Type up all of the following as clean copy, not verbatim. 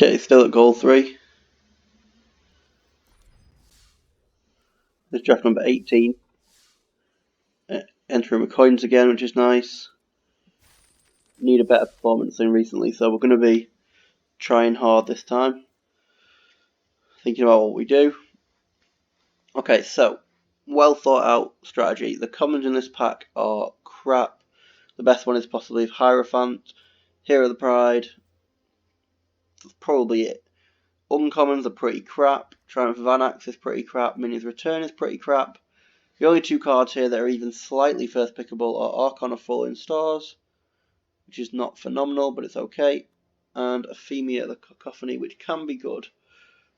Okay, still at goal 3. There's draft number 18. Entering with coins again, which is nice. Need a better performance than recently, so we're going to be trying hard this time. Thinking about what we do. Okay, so, well thought out strategy. The commons in this pack are crap. The best one is possibly Hierophant, Hero of the Pride. That's probably it. Uncommons are pretty crap. Triumph of Anax is pretty crap. Minion's Return is pretty crap. The only two cards here that are even slightly first pickable are Archon of Falling Stars, which is not phenomenal, but it's okay, and Euphemia the Cacophony, which can be good.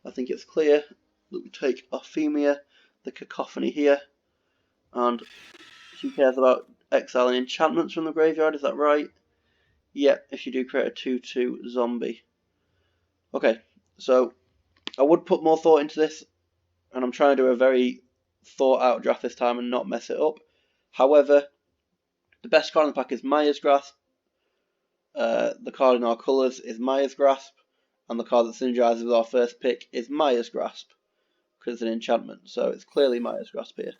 I think it's clear that we take Euphemia the Cacophony here, and who cares about exiling enchantments from the graveyard, is that right? Yep, if you do create a 2/2 zombie. Okay, so I would put more thought into this, and I'm trying to do a very thought out draft this time and not mess it up. However, the best card in the pack is Maya's Grasp. The card in our colours is Maya's Grasp, and the card that synergizes with our first pick is Maya's Grasp, because it's an enchantment, so it's clearly Maya's Grasp here.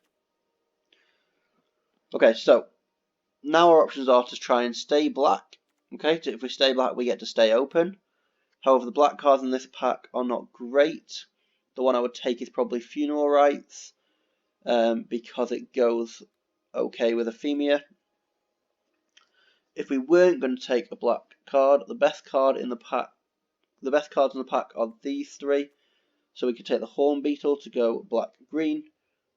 Okay, so now our options are to try and stay black. Okay, so if we stay black, we get to stay open. However, the black cards in this pack are not great. The one I would take is probably Funeral Rites, because it goes okay with Euphemia. If we weren't going to take a black card, the best cards in the pack are these three. So we could take the Horn Beetle to go black-green,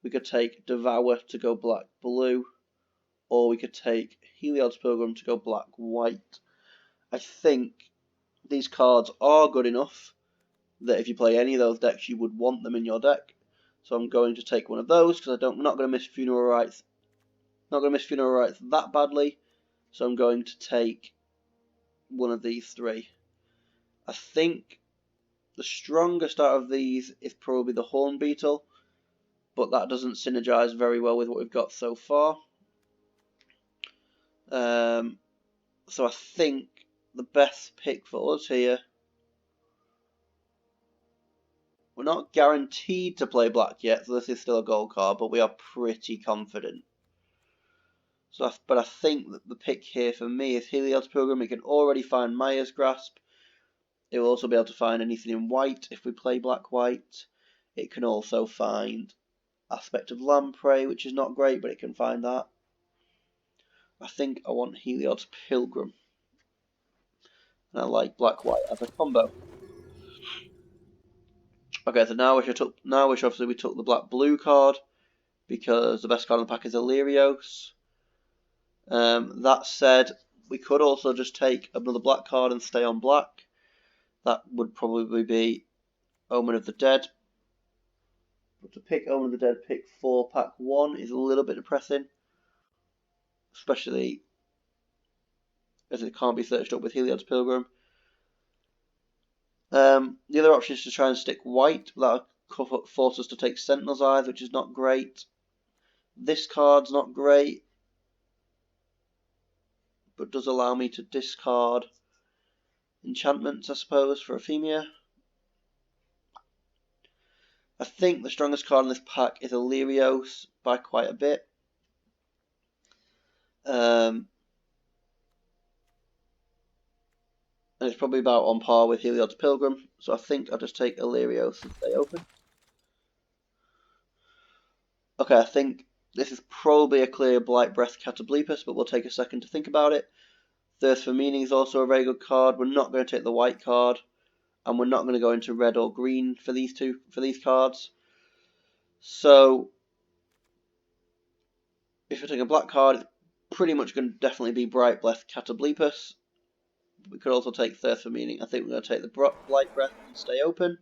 we could take Devour to go black-blue, or we could take Heliod's Pilgrim to go black-white. I think these cards are good enough that if you play any of those decks, you would want them in your deck. So I'm going to take one of those because I'm not going to miss Funeral Rites. Not going to miss Funeral Rites that badly. So I'm going to take one of these three. I think the strongest out of these is probably the Horn Beetle, but that doesn't synergize very well with what we've got so far. So I think the best pick for us here, we're not guaranteed to play black yet, so this is still a gold card, but we are pretty confident. But I think that the pick here for me is Heliod's Pilgrim. We can already find Maya's Grasp. It will also be able to find anything in white if we play black-white. It can also find Aspect of Lamprey, which is not great, but it can find that. I think I want Heliod's Pilgrim. And I like black-white as a combo. Okay, so now obviously we took the black-blue card, because the best card in the pack is Illyrios. That said, we could also just take another black card and stay on black. That would probably be Omen of the Dead. But to pick Omen of the Dead, pick 4, pack 1 is a little bit depressing. Especially as it can't be searched up with Heliod's Pilgrim. The other option is to try and stick white. That will force us to take Sentinel's Eyes, which is not great. This card's not great, but does allow me to discard enchantments, I suppose, for Euphemia. I think the strongest card in this pack is Illyrios by quite a bit. And it's probably about on par with Heliod's Pilgrim, so I think I'll just take Illyrios and stay open. Okay, I think this is probably a clear Blight Breath Catoblepus, but we'll take a second to think about it. Thirst for Meaning is also a very good card. We're not going to take the white card, and we're not going to go into red or green for these cards. So if we take a black card, it's pretty much going to definitely be Bright Breath Catoblepus. We could also take Thirst for Meaning. I think we're going to take the Blight Breath and stay open.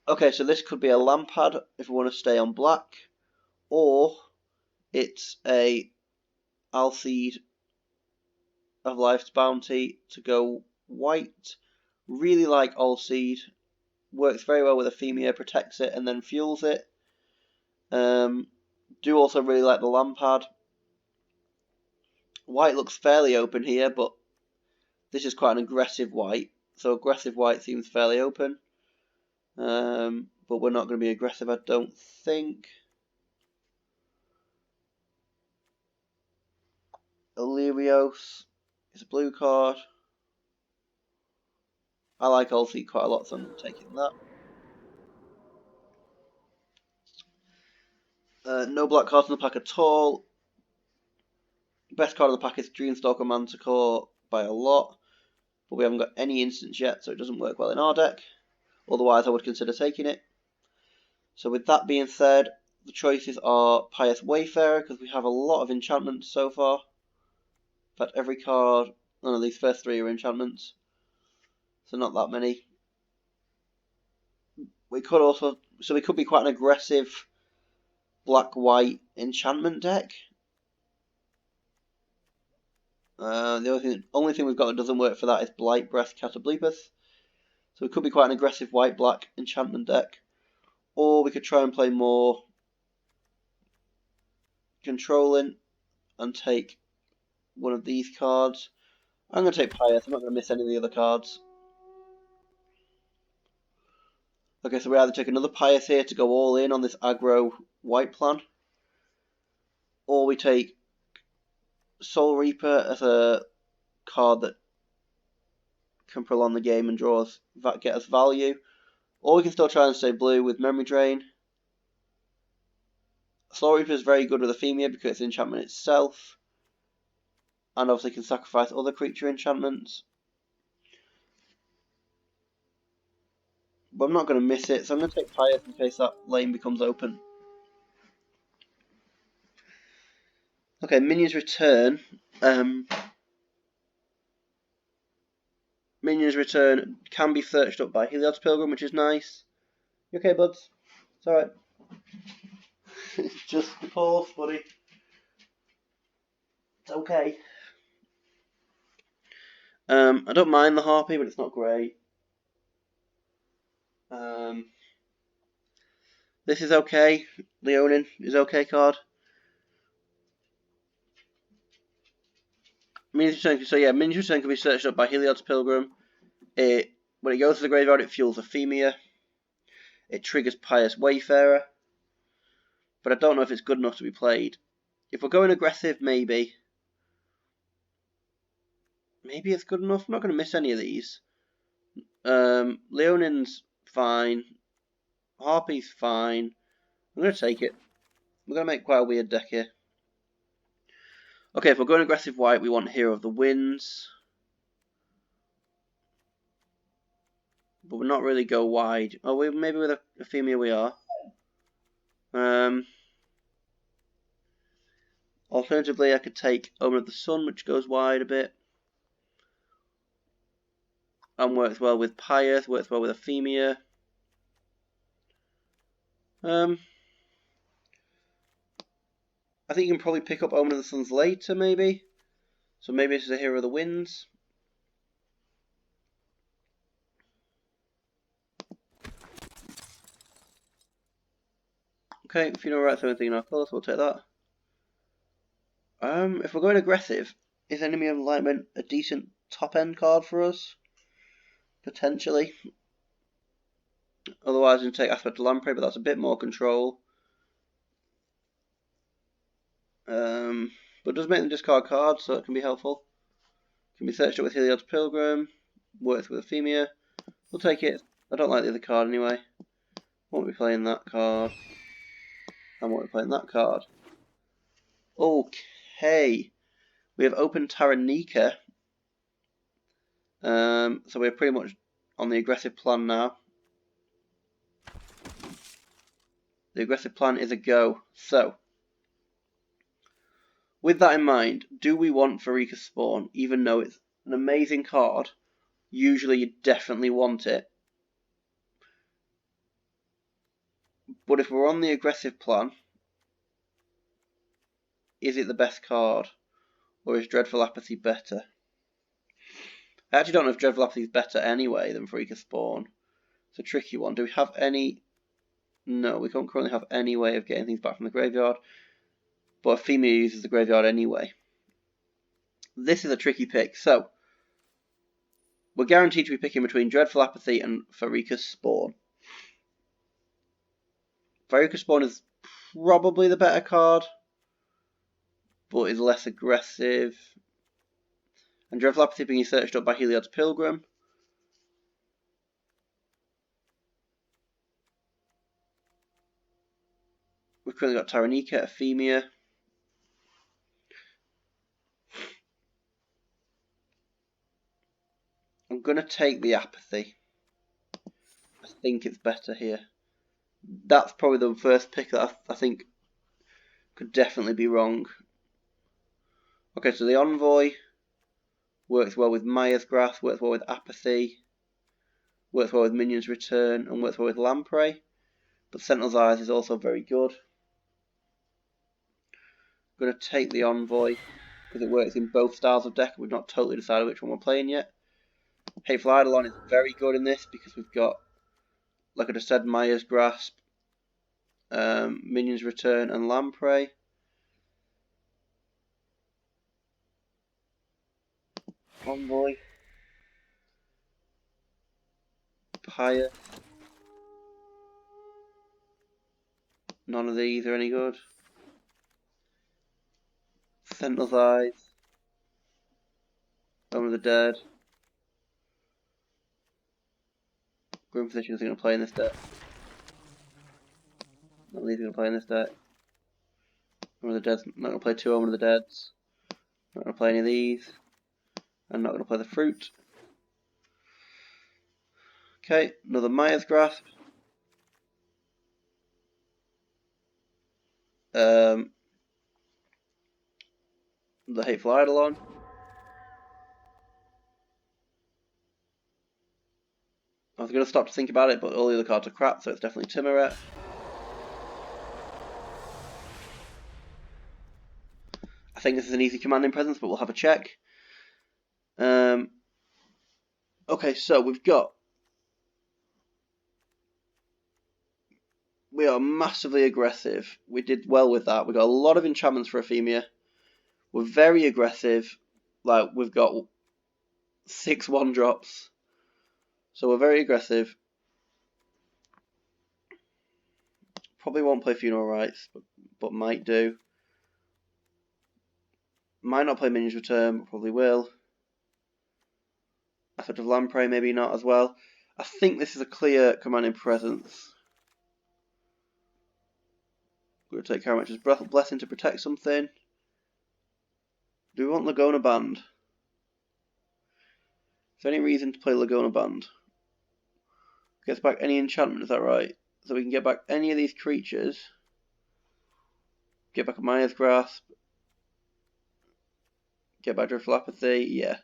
Okay, so this could be a Lampad if we want to stay on black, or it's a Alseid of Life's Bounty to go white. Really like Alseid. Works very well with Euphemia, protects it and then fuels it. Do also really like the Lampad. White looks fairly open here, but this is quite an aggressive white, so aggressive white seems fairly open. But we're not going to be aggressive, I don't think. Illyrios is a blue card. I like Ulti quite a lot, so I'm taking that. No black cards in the pack at all. Best card of the pack is Dreamstalker Manticore by a lot, but we haven't got any instants yet, so it doesn't work well in our deck. Otherwise, I would consider taking it. So with that being said, the choices are Pious Wayfarer, because we have a lot of enchantments so far. In fact, every card, none of these first three are enchantments, so not that many. We could also, so we could be quite an aggressive black-white enchantment deck. The only thing we've got that doesn't work for that is Blight Breath Catoblepus. So we could be quite an aggressive white-black enchantment deck. Or we could try and play more controlling and take one of these cards. I'm going to take Pious, I'm not going to miss any of the other cards. Okay, so we either take another Pious here to go all in on this aggro white plan, or we take Soul Reaper as a card that can prolong the game and get us value, or we can still try and stay blue with Memory Drain. Soul Reaper is very good with Ephemia because it's an enchantment itself, and obviously can sacrifice other creature enchantments. But I'm not going to miss it, so I'm going to take Pious in case that lane becomes open. Okay, Minions Return. Minions Return can be searched up by Heliod's Pilgrim, which is nice. You okay, buds? It's alright. It's just the pulse, buddy. It's okay. I don't mind the Harpy, but it's not great. This is okay. Leonin is okay card. Minions Return can be searched up by Heliod's Pilgrim. When it goes to the graveyard, it fuels Ephemia. It triggers Pious Wayfarer. But I don't know if it's good enough to be played. If we're going aggressive, maybe. Maybe it's good enough. I'm not going to miss any of these. Leonin's fine. Harpy's fine. I'm going to take it. We're going to make quite a weird deck here. Okay, if we're going aggressive white, we want Hero of the Winds. But we're not really go wide. Oh, maybe with Ephemia we are. Alternatively, I could take Omen of the Sun, which goes wide a bit. And works well with Pious, works well with Ephemia. I think you can probably pick up Omen of the Suns later, maybe. So maybe this is a Hero of the Winds. Okay, if you know right, so anything in our colours, we'll take that. If we're going aggressive, is Enemy of Enlightenment a decent top-end card for us? Potentially. Otherwise, we can take Aspect of Lamprey, but that's a bit more control. But it does make them discard cards, so it can be helpful. Can be searched up with Heliod's Pilgrim. Works with Ephemia. We'll take it. I don't like the other card anyway. Won't be playing that card. I won't be playing that card. Okay. We have open Taranika. So we're pretty much on the aggressive plan now. The aggressive plan is a go. So, with that in mind, do we want Pharika Spawn, even though it's an amazing card? Usually you definitely want it. But if we're on the aggressive plan, is it the best card? Or is Dreadful Apathy better? I actually don't know if Dreadful Apathy is better anyway than Pharika Spawn. It's a tricky one. Do we have any... No, we don't currently have any way of getting things back from the graveyard. But Ephemia uses the graveyard anyway. This is a tricky pick. So, We're guaranteed to be picking between Dreadful Apathy and Pharika's Spawn. Pharika's Spawn is probably the better card, but is less aggressive. And Dreadful Apathy being searched up by Heliod's Pilgrim. We've currently got Taranika, Ephemia. I'm going to take the Apathy. I think it's better here. That's probably the first pick that I think could definitely be wrong. Okay, so the Envoy works well with Maya's Grasp, works well with Apathy, works well with Minions Return, and works well with Lamprey. But Sentinel's Eyes is also very good. I'm going to take the Envoy because it works in both styles of deck. We've not totally decided which one we're playing yet. Hateful Eidolon is very good in this because we've got, like I just said, Maya's Grasp, Minions Return, and Lamprey. Envoy. Pyre. None of these are any good. Sentinel's Eyes. Omen of the Dead. Grim Physician is going to play in this deck. None of these are going to play in this deck. Omen of the Dead's not going to play 2 Omen of the Deads. Not going to play any of these. I'm not going to play the Fruit. Okay, another Maya's Grasp. The Hateful Eidolon. I was going to stop to think about it, but all the other cards are crap, so it's definitely Timuret. I think this is an easy commanding presence, but we'll have a check. Okay, so we are massively aggressive. We did well with that. We got a lot of enchantments for Ephemia. We're very aggressive. Like, we've got 6 1-drops. So we're very aggressive. Probably won't play Funeral Rites, but might do. Might not play Minions Return, but probably will. Effect of Lamprey, maybe not as well. I think this is a clear commanding presence. We're going to take Karametra's Blessing to protect something. Do we want Lagona Band? Is there any reason to play Lagona Band? Gets back any enchantment, is that right? So we can get back any of these creatures. Get back a Maya's Grasp. Get back Dreadful Apathy. Yeah.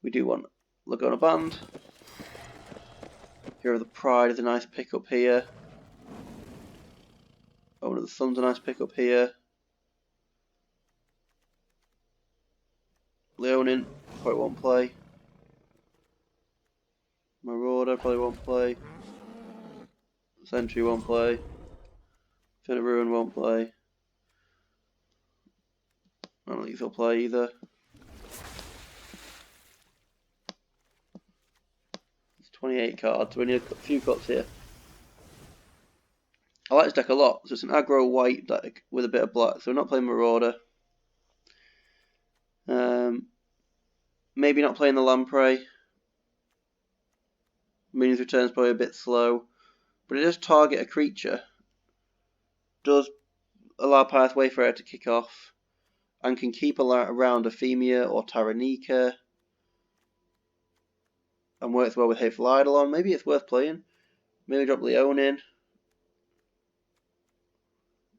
We do want Lagona Band. Hero of the Pride is a nice pickup here. Omen of the Sun's a nice pickup here. Leonin probably won't play. Marauder probably won't play. Sentry won't play. Fin of Ruin won't play. None of these will play either. It's 28 cards, so we need a few cuts here. I like this deck a lot. So it's an aggro white deck with a bit of black, so we're not playing Marauder. Maybe not playing the Lamprey. Minions Return is probably a bit slow, but it does target a creature. Does allow Pyre's Wayfarer to kick off, and can keep around Ephemia or Taranika, and works well with Hateful Eidolon. Maybe it's worth playing. Maybe drop Leonin,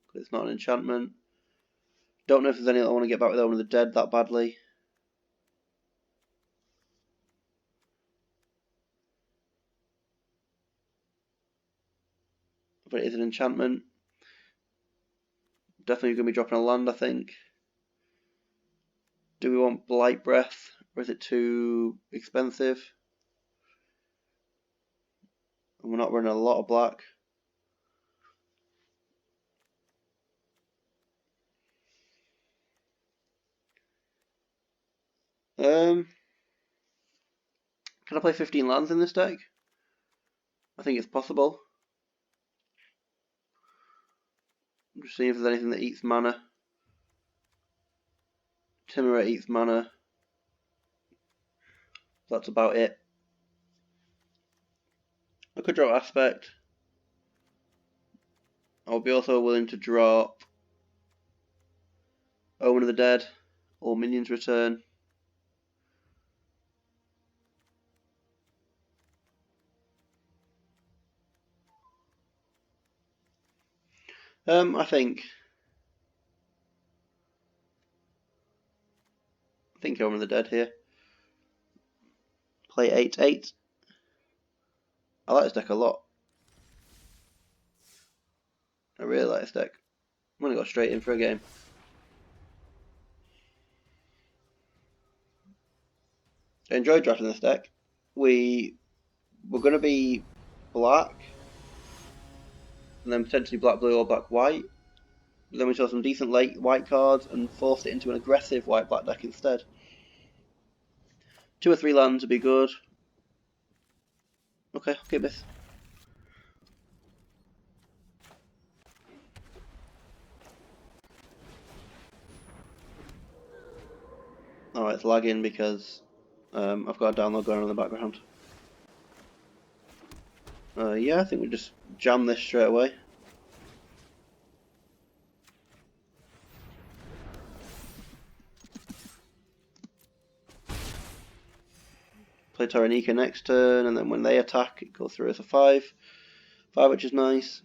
because it's not an enchantment. Don't know if there's any that I want to get back with Omen of the Dead that badly. But it is an enchantment. Definitely going to be dropping a land, I think. Do we want Blight Breath, or is it too expensive? And we're not running a lot of black. Can I play 15 lands in this deck? I think it's possible. I'm just seeing if there's anything that eats mana. Timera eats mana. That's about it. I could drop Aspect. I'll be also willing to drop Omen of the Dead or Minions Return. I think Omen of the Dead here. Play 8/8. I like this deck a lot. I really like this deck. I'm gonna go straight in for a game. I enjoyed drafting this deck. We're gonna be black, and then potentially black blue or black white. Then we saw some decent late white cards and forced it into an aggressive white black deck instead. 2 or 3 lands would be good. Okay, I'll keep this. Alright, it's lagging because I've got a download going on in the background. Yeah, I think we just jam this straight away. Play Taranika next turn, and then when they attack, it goes through as a 5. 5, which is nice.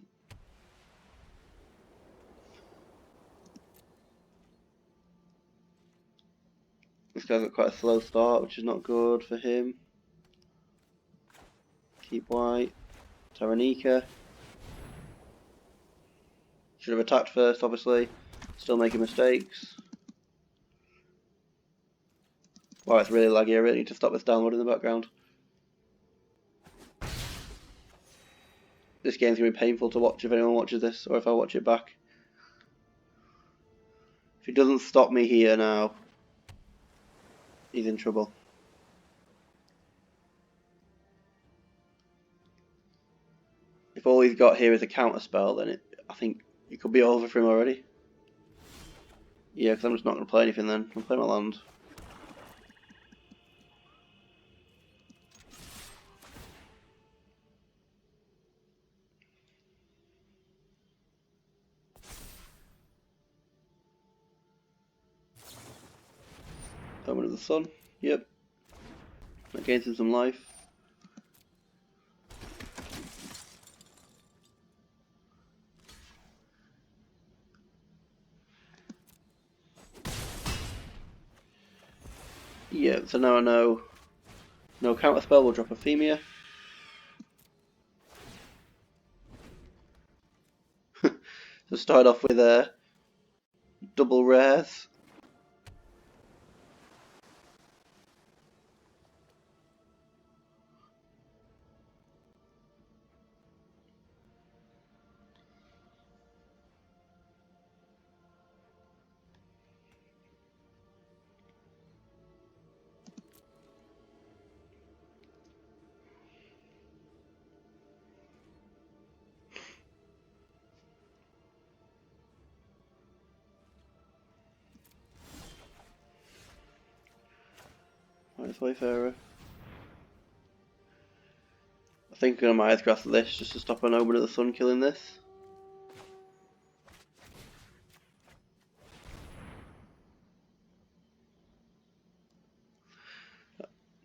This guy's got quite a slow start, which is not good for him. Keep white. Taranika. Should have attacked first, obviously. Still making mistakes. Wow, it's really laggy. I really need to stop this download in the background. This game's going to be painful to watch if anyone watches this, or if I watch it back. If he doesn't stop me here now, he's in trouble. If all he's got here is a counter spell, then I think it could be over for him already. Yeah, because I'm just not going to play anything then. I'll play my land. Omen of the Sun. Yep. That gains him some life. Yeah, so now I know no counter spell will drop Ephemia. So start off with double rares. Right, Wayfarer. I think I'm gonna Myers Grass this just to stop an Omen of the Sun killing this.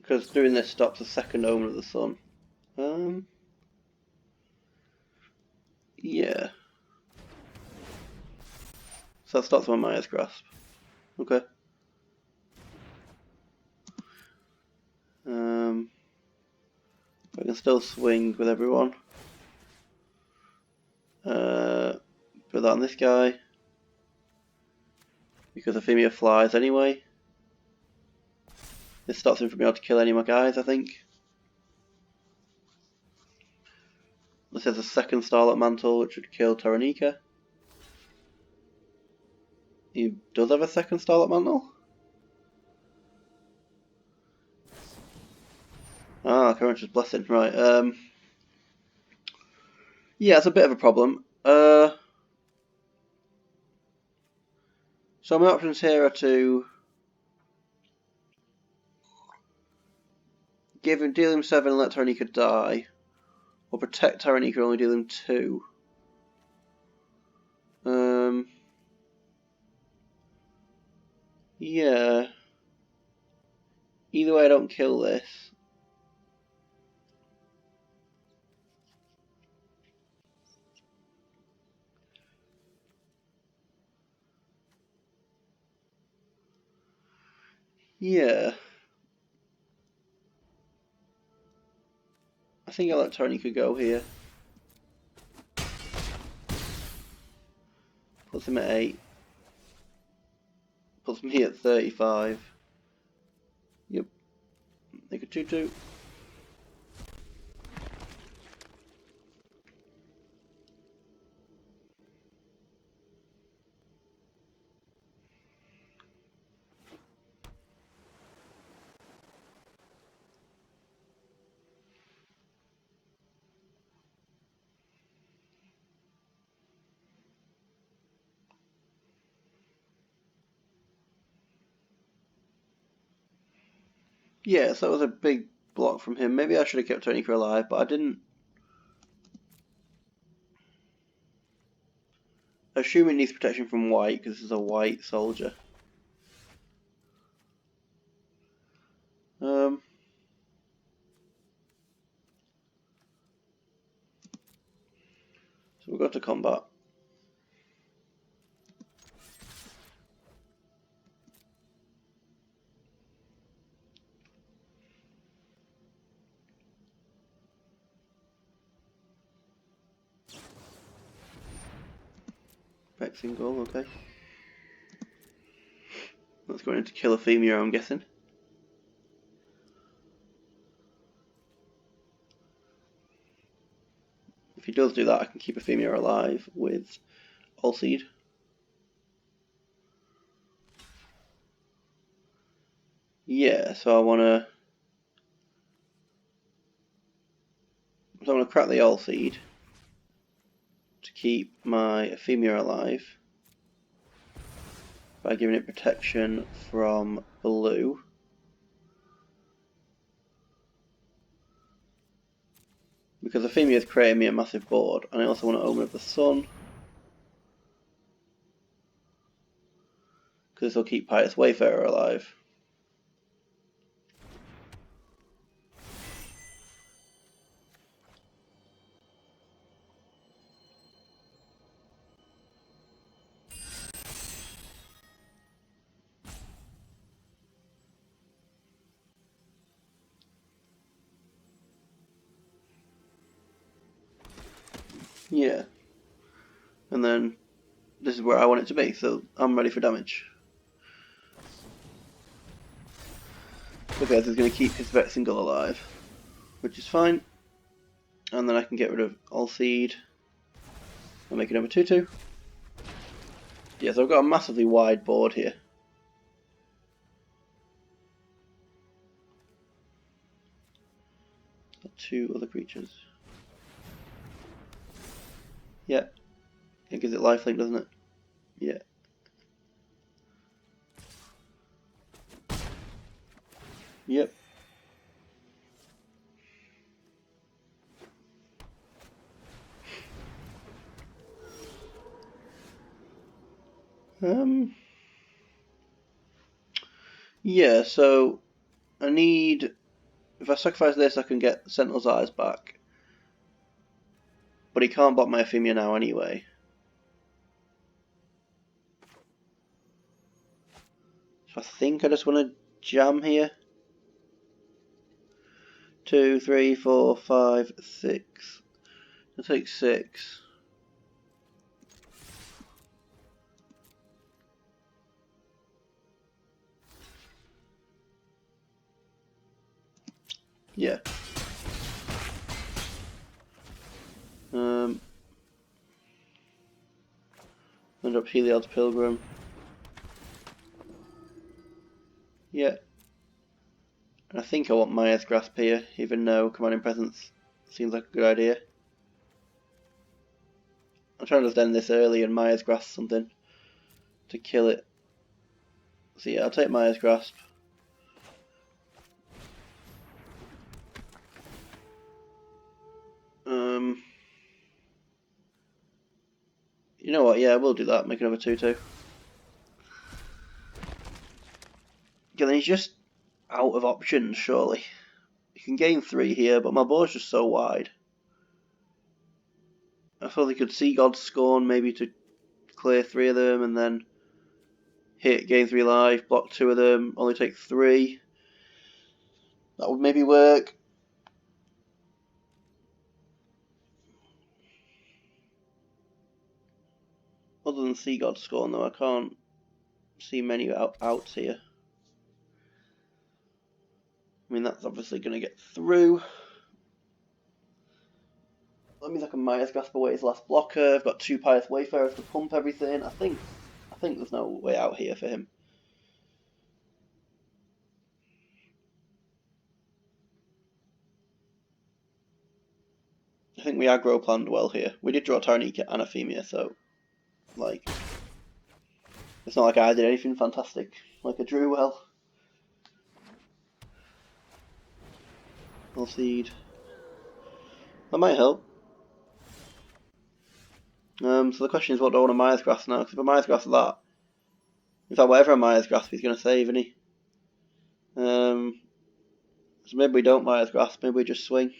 Because doing this stops the second Omen of the Sun. Yeah. So that stops my Myers Grasp. Okay. I can still swing with everyone. Put that on this guy. Because Ephemia flies anyway. This stops him from being able to kill any of my guys, I think. This has a second Starlight Mantle, which would kill Taranika. He does have a second Starlight Mantle? Ah, Courageous Blessing, right. Yeah, it's a bit of a problem. So my options here are to deal him 7 and let Tyrannica die, or protect Tyrannica and only deal him 2. Yeah. Either way I don't kill this. Yeah. I think I'll let Tyrannica go here. Puts him at 8. Puts me at 35. Yep. Make a 2-2. Yeah, so that was a big block from him. Maybe I should have kept Tyrannica alive, but I didn't. I assume it needs protection from white, because this is a white soldier. So we'll go to combat. Vexing goal, okay. That's going into kill a female, I'm guessing. If he does do that, I can keep a female alive with All Seed. Yeah, so I wanna crack the All Seed to keep my female alive by giving it protection from blue. Because the female is creating me a massive board, and I also want to Omen of the Sun. Because this will keep Pious Wayfarer alive. Yeah. And then this is where I want it to be, so I'm ready for damage. Okay, so he's going to keep his Vexing Gull alive, which is fine. And then I can get rid of All Seed and make it number 2-2. Yeah, so I've got a massively wide board here. Got 2 other creatures. Yeah. It gives it lifelink, doesn't it? Yeah. Yep. Yeah, so I need, if I sacrifice this I can get Sentinel's Eyes back. But he can't block my Ephemia now anyway. So I think I just want to jam here. 2, 3, 4, 5, 6. I'll take 6. Yeah. I'll drop Heliod's Pilgrim. Yeah. And I think I want Maya's Grasp here, even though Commanding Presence seems like a good idea. I'm trying to just end this early and Maya's Grasp something to kill it. So yeah, I'll take Maya's Grasp. You know what, yeah, we'll do that, make another 2-2. Okay, then he's just out of options, surely. He can gain 3 here, but my board's just so wide. I thought he could see God's Scorn maybe to clear 3 of them, and then hit, gain 3 life, block 2 of them, only take 3. That would maybe work. Other than Sea God Scorn, though, I can't see many outs here. I mean, that's obviously going to get through. That means I can Maya's Grasp away his last blocker. I've got 2 Pious Wayfarers to pump everything. I think there's no way out here for him. I think we aggro planned well here. We did draw Tyrannica and Euphemia, so like it's not like I did anything fantastic. Like I drew well. I'll seed. That might help. So the question is, what do I want to Maya's Grasp now? Because if I Maya's Grasp that, in fact, whatever I Maya's Grasp, he's going to save, isn't he? So maybe we don't Maya's Grasp, maybe we just swing.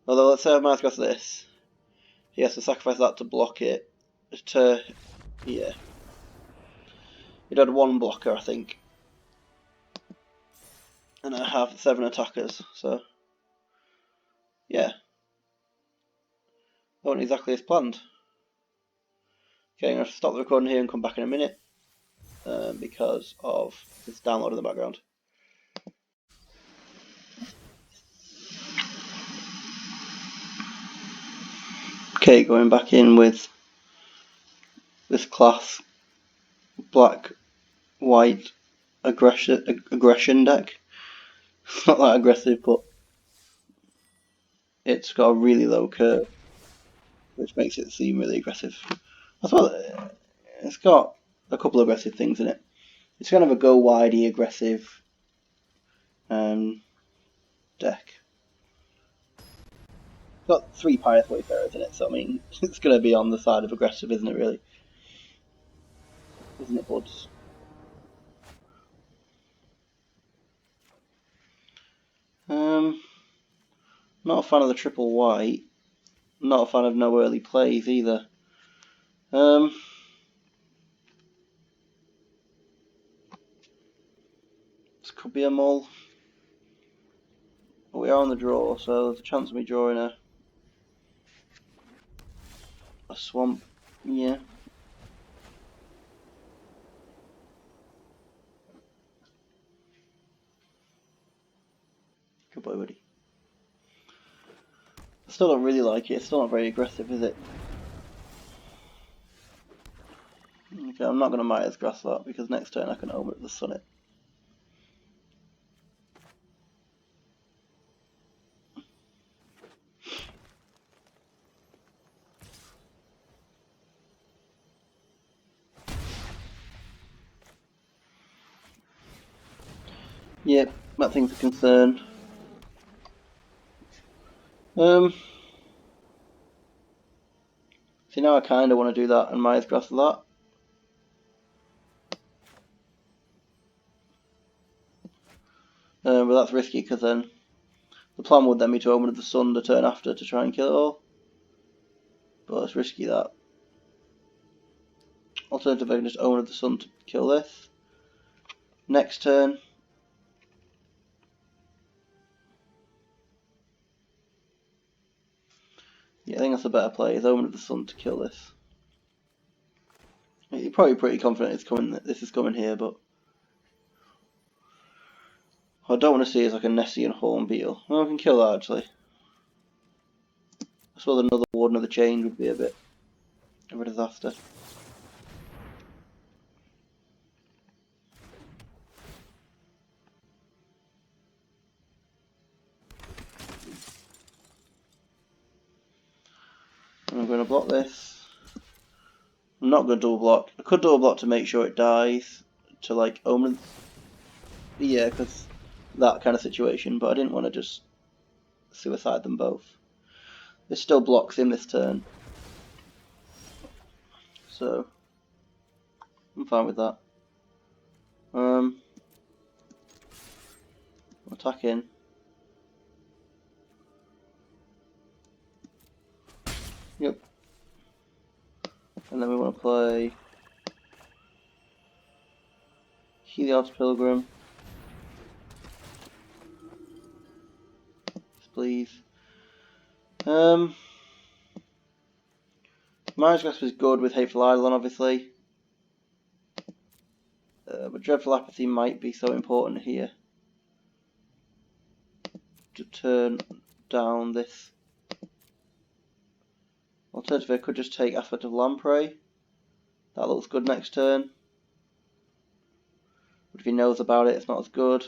Although, let's say I Maya's Grasp this. He has to sacrifice that to block it. Yeah. He'd had 1 blocker, I think. And I have 7 attackers, so yeah. That wasn't exactly as planned. Okay, I'm going to stop the recording here and come back in a minute because of this download in the background. Okay, going back in with this class black, white aggression deck. It's not that aggressive, but it's got a really low curve, which makes it seem really aggressive. As well, it's got a couple of aggressive things in it. It's kind of a go widey aggressive deck. It's got 3 Pious Wayfarers in it, so I mean, it's going to be on the side of aggressive, isn't it, really? Isn't it, buds? Not a fan of the triple white. Not a fan of no early plays either. This could be a mull. But we are on the draw, so there's a chance of me drawing a swamp. Yeah. Good boy, buddy. I still don't really like it. It's still not very aggressive, is it? Okay, I'm not going to Maya's Grasp that because next turn I can Omen of the Sun it. Yep, that thing's a concern. See, now I kind of want to do that and Maya's Grasp that. But that's risky because then the plan would then be to Omen of the Sun the turn after to try and kill it all. But it's risky that. Alternatively, I can just Omen of the Sun to kill this. Next turn. Yeah, I think that's a better play, is Omen of the Sun to kill this. You're probably pretty confident it's coming. This is coming here, but what I don't want to see is like a Nessie and Hornbeal. Well, I can kill that actually. I suppose another Warden of the Chain would be a bit of a disaster. block this. I'm not going to double block. I could double block to make sure it dies to like omens. Yeah, because that kind of situation, but I didn't want to just suicide them both. This still blocks him this turn, so I'm fine with that. Attack in. Yep. And then we want to play Helios Pilgrim. Please. Mind Grasp is good with Hateful Eidolon, obviously. But Dreadful Apathy might be so important here to turn down this. Alternatively, I could just take Aspect of Lamprey. That looks good next turn. But if he knows about it, it's not as good.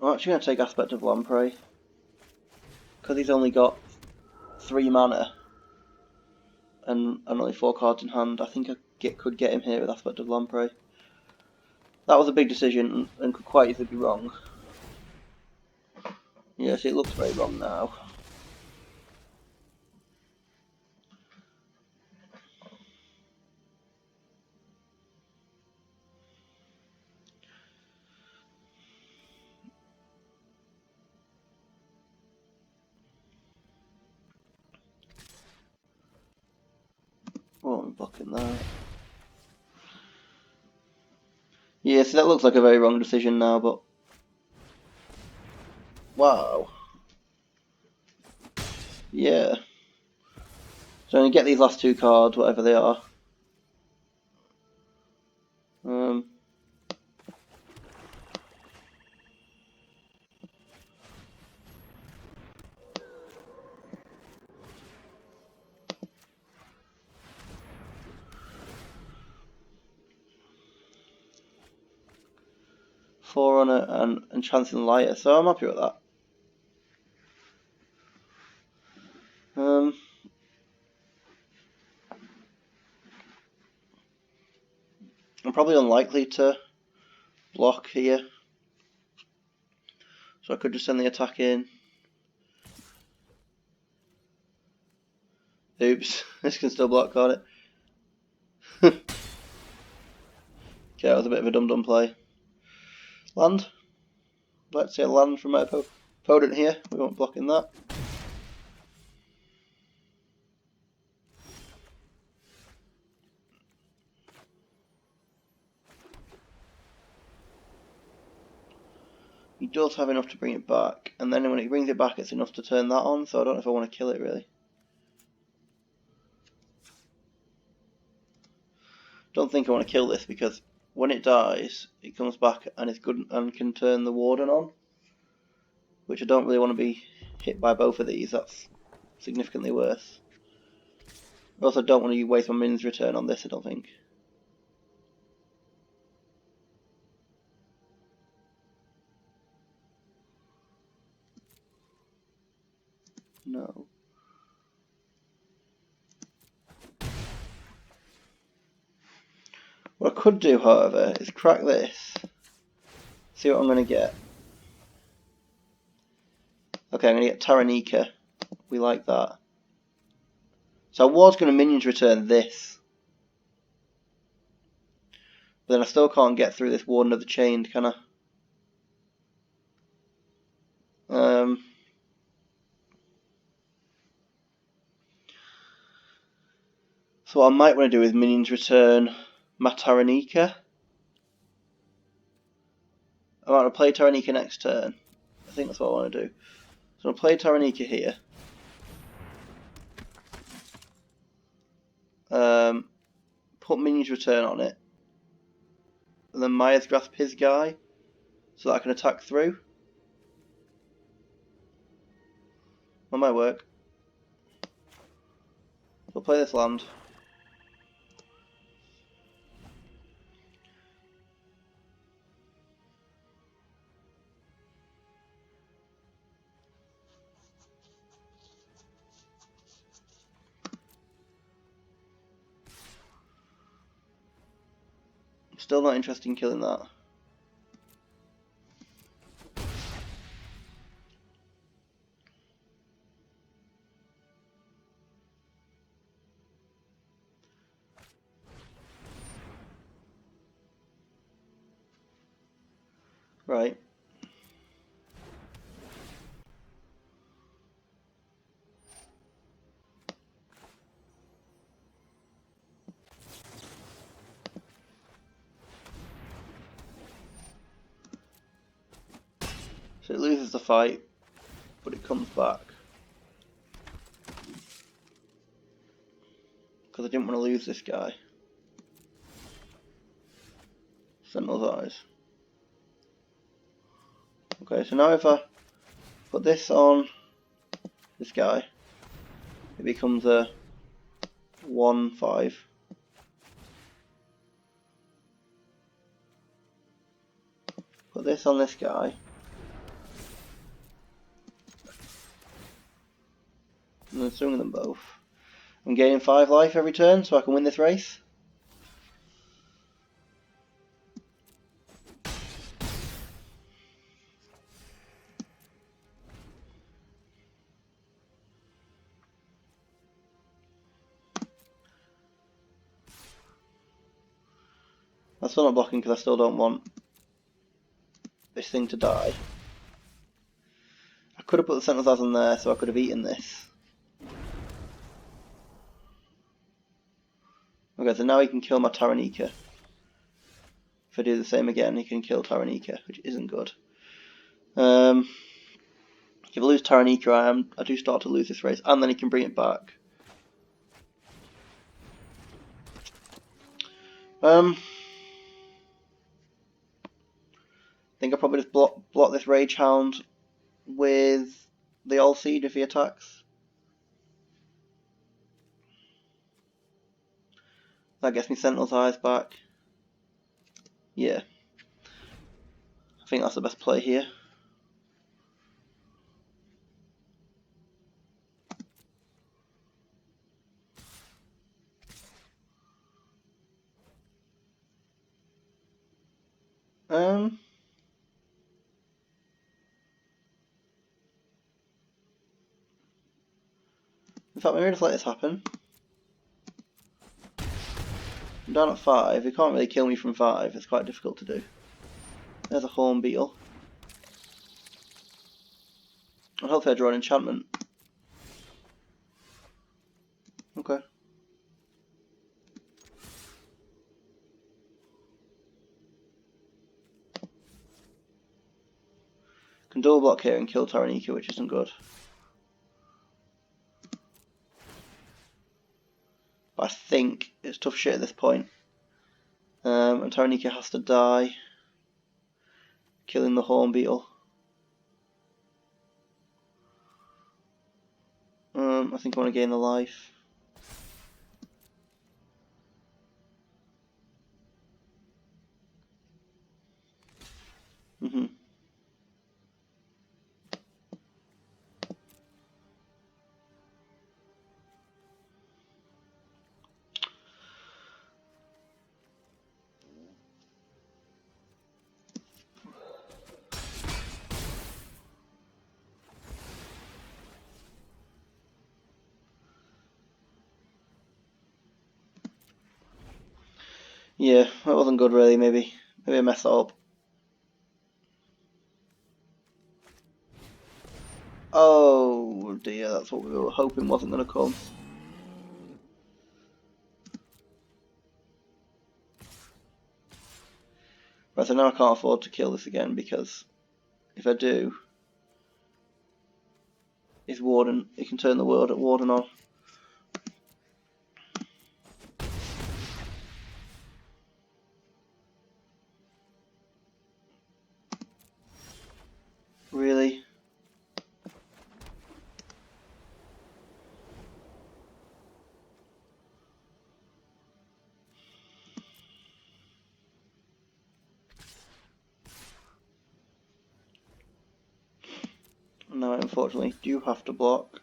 I'm actually going to take Aspect of Lamprey. Because he's only got 3 mana and only 4 cards in hand, I think I could get him here with Aspect of Lamprey. That was a big decision and could quite easily be wrong. Yes, it looks very wrong now. Oh, I'm blocking that. Yeah, so that looks like a very wrong decision now, but... Wow. Yeah. So I'm going to get these last 2 cards, whatever they are. 4 on it and Enchanting Lighter, so I'm happy with that. I'm probably unlikely to block here, so I could just send the attack in. Oops, this can still block, can't it? Okay, that was a bit of a dum-dum play. Land. Let's see a land from my opponent here. We won't block in that. He does have enough to bring it back, and then when he brings it back it's enough to turn that on, so I don't know if I want to kill it really. Don't think I want to kill this because when it dies it comes back and it's good and can turn the Warden on, which I don't really want to be hit by both of these. That's significantly worse. I also don't want to waste my minions return on this, I don't think. No. What I could do, however, is crack this. See what I'm going to get. Okay, I'm going to get Taranika. We like that. So I was going to minions return this. But then I still can't get through this Warden of the Chained, can I? So what I might want to do is minions return my Taranika. I want to play Taranika next turn. I think that's what I want to do. So I'll play Taranika here. Put minions return on it. And then Maya's grasp his guy. So that I can attack through. That might work. We'll play this land. Still not interested in killing that. Right. So it loses the fight, but it comes back. Because I didn't want to lose this guy. Sentinel's Eyes. Okay, so now if I put this on this guy, it becomes a 1/5. Put this on this guy. And then swing them both. I'm gaining 5 life every turn so I can win this race. I'm still not blocking because I still don't want this thing to die. I could have put the Sentinel's Eyes on there so I could have eaten this. Okay, so now he can kill my Taranika. If I do the same again, he can kill Taranika, which isn't good. If I lose Taranika, I do start to lose this race, and then he can bring it back. I think I'll probably just block this Rage Hound with the All Seed if he attacks. That gets me Sentinel's Eyes back. Yeah. I think that's the best play here. In fact, maybe just let this happen. I'm down at 5. He can't really kill me from 5. It's quite difficult to do. There's a Horn Beetle. And hopefully I draw an enchantment. Okay. Can double block here and kill Taranika, which isn't good. But I think it's tough shit at this point. And Taranika has to die, killing the Horn Beetle. I think I want to gain the life. Yeah, that wasn't good really, maybe I messed that up. Oh dear, that's what we were hoping wasn't going to come. Right, so now I can't afford to kill this again because if I do, his Warden, he can turn the world at Warden on. Really? Now I unfortunately do have to block.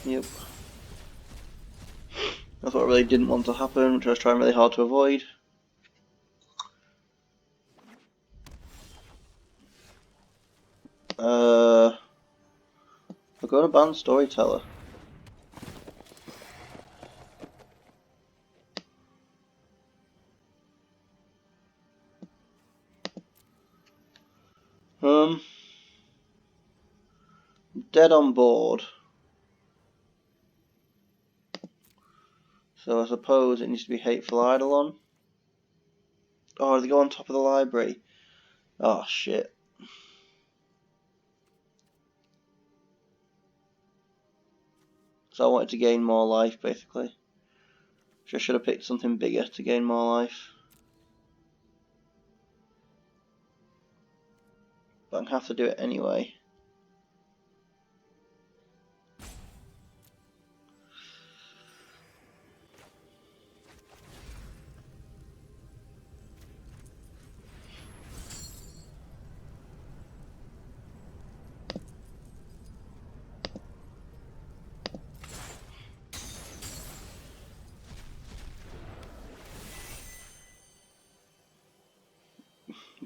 Yep. That's what I really didn't want to happen, which I was trying really hard to avoid. We're going to ban Storyteller. Dead on board. So I suppose it needs to be Hateful Eidolon. Oh, they go on top of the library. Oh shit. So I wanted to gain more life, basically. So I should have picked something bigger to gain more life. But I'm going to have to do it anyway.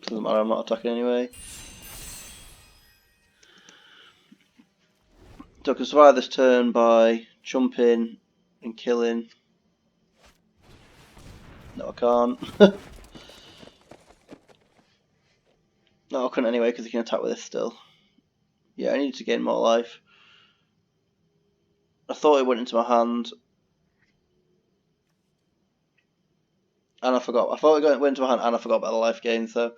Doesn't matter, I'm not attacking anyway. So I can survive this turn by jumping and killing. No, I can't. No, I couldn't anyway because he can attack with this still. Yeah, I need to gain more life. I thought it went into my hand. And I forgot. I thought it went into my hand and I forgot about the life gain, so.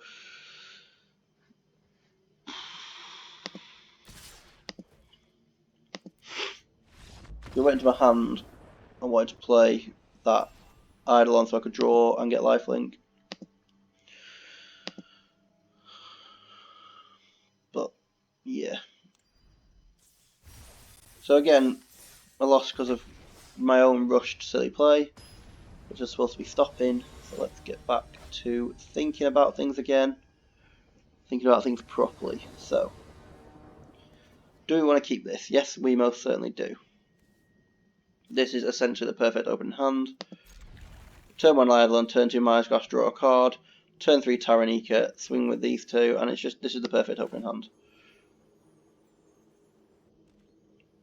It went into my hand. I wanted to play that Eidolon so I could draw and get lifelink. But, yeah. So again, I lost because of my own rushed silly play, which is supposed to be stopping. So let's get back to thinking about things again. Thinking about things properly. So, do we want to keep this? Yes, we most certainly do. This is essentially the perfect open hand. Turn 1 Eidolon, turn 2 Maya's Grass, draw a card. Turn 3 Taranika, swing with these two, and it's just, this is the perfect opening hand.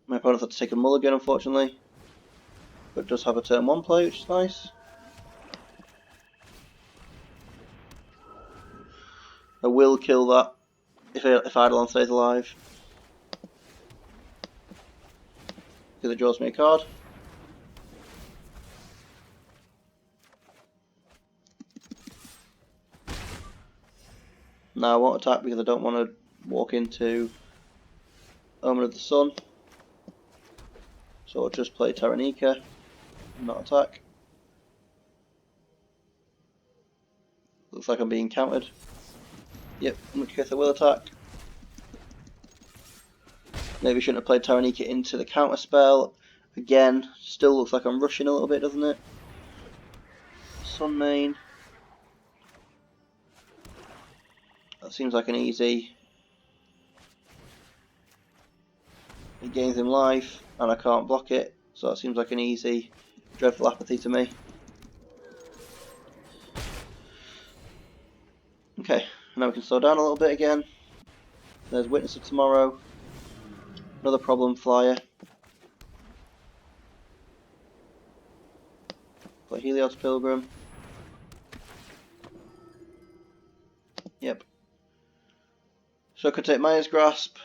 My opponent had to take a mulligan, unfortunately, but does have a turn 1 play, which is nice. I will kill that if Eidolon stays alive, because it draws me a card. Now I won't attack because I don't want to walk into Omen of the Sun, so I'll just play Taranika, not attack. Looks like I'm being countered. Yep, in which case I will attack. Maybe shouldn't have played Taranika into the counter spell. Again, still looks like I'm rushing a little bit, doesn't it? Sun main. That seems like an easy. It gains him life, and I can't block it, so that seems like an easy, dreadful apathy to me. Okay, now we can slow down a little bit again. There's Witness of Tomorrow. Another problem flyer. Play Helios Pilgrim. Yep. So I could take Maya's Grasp,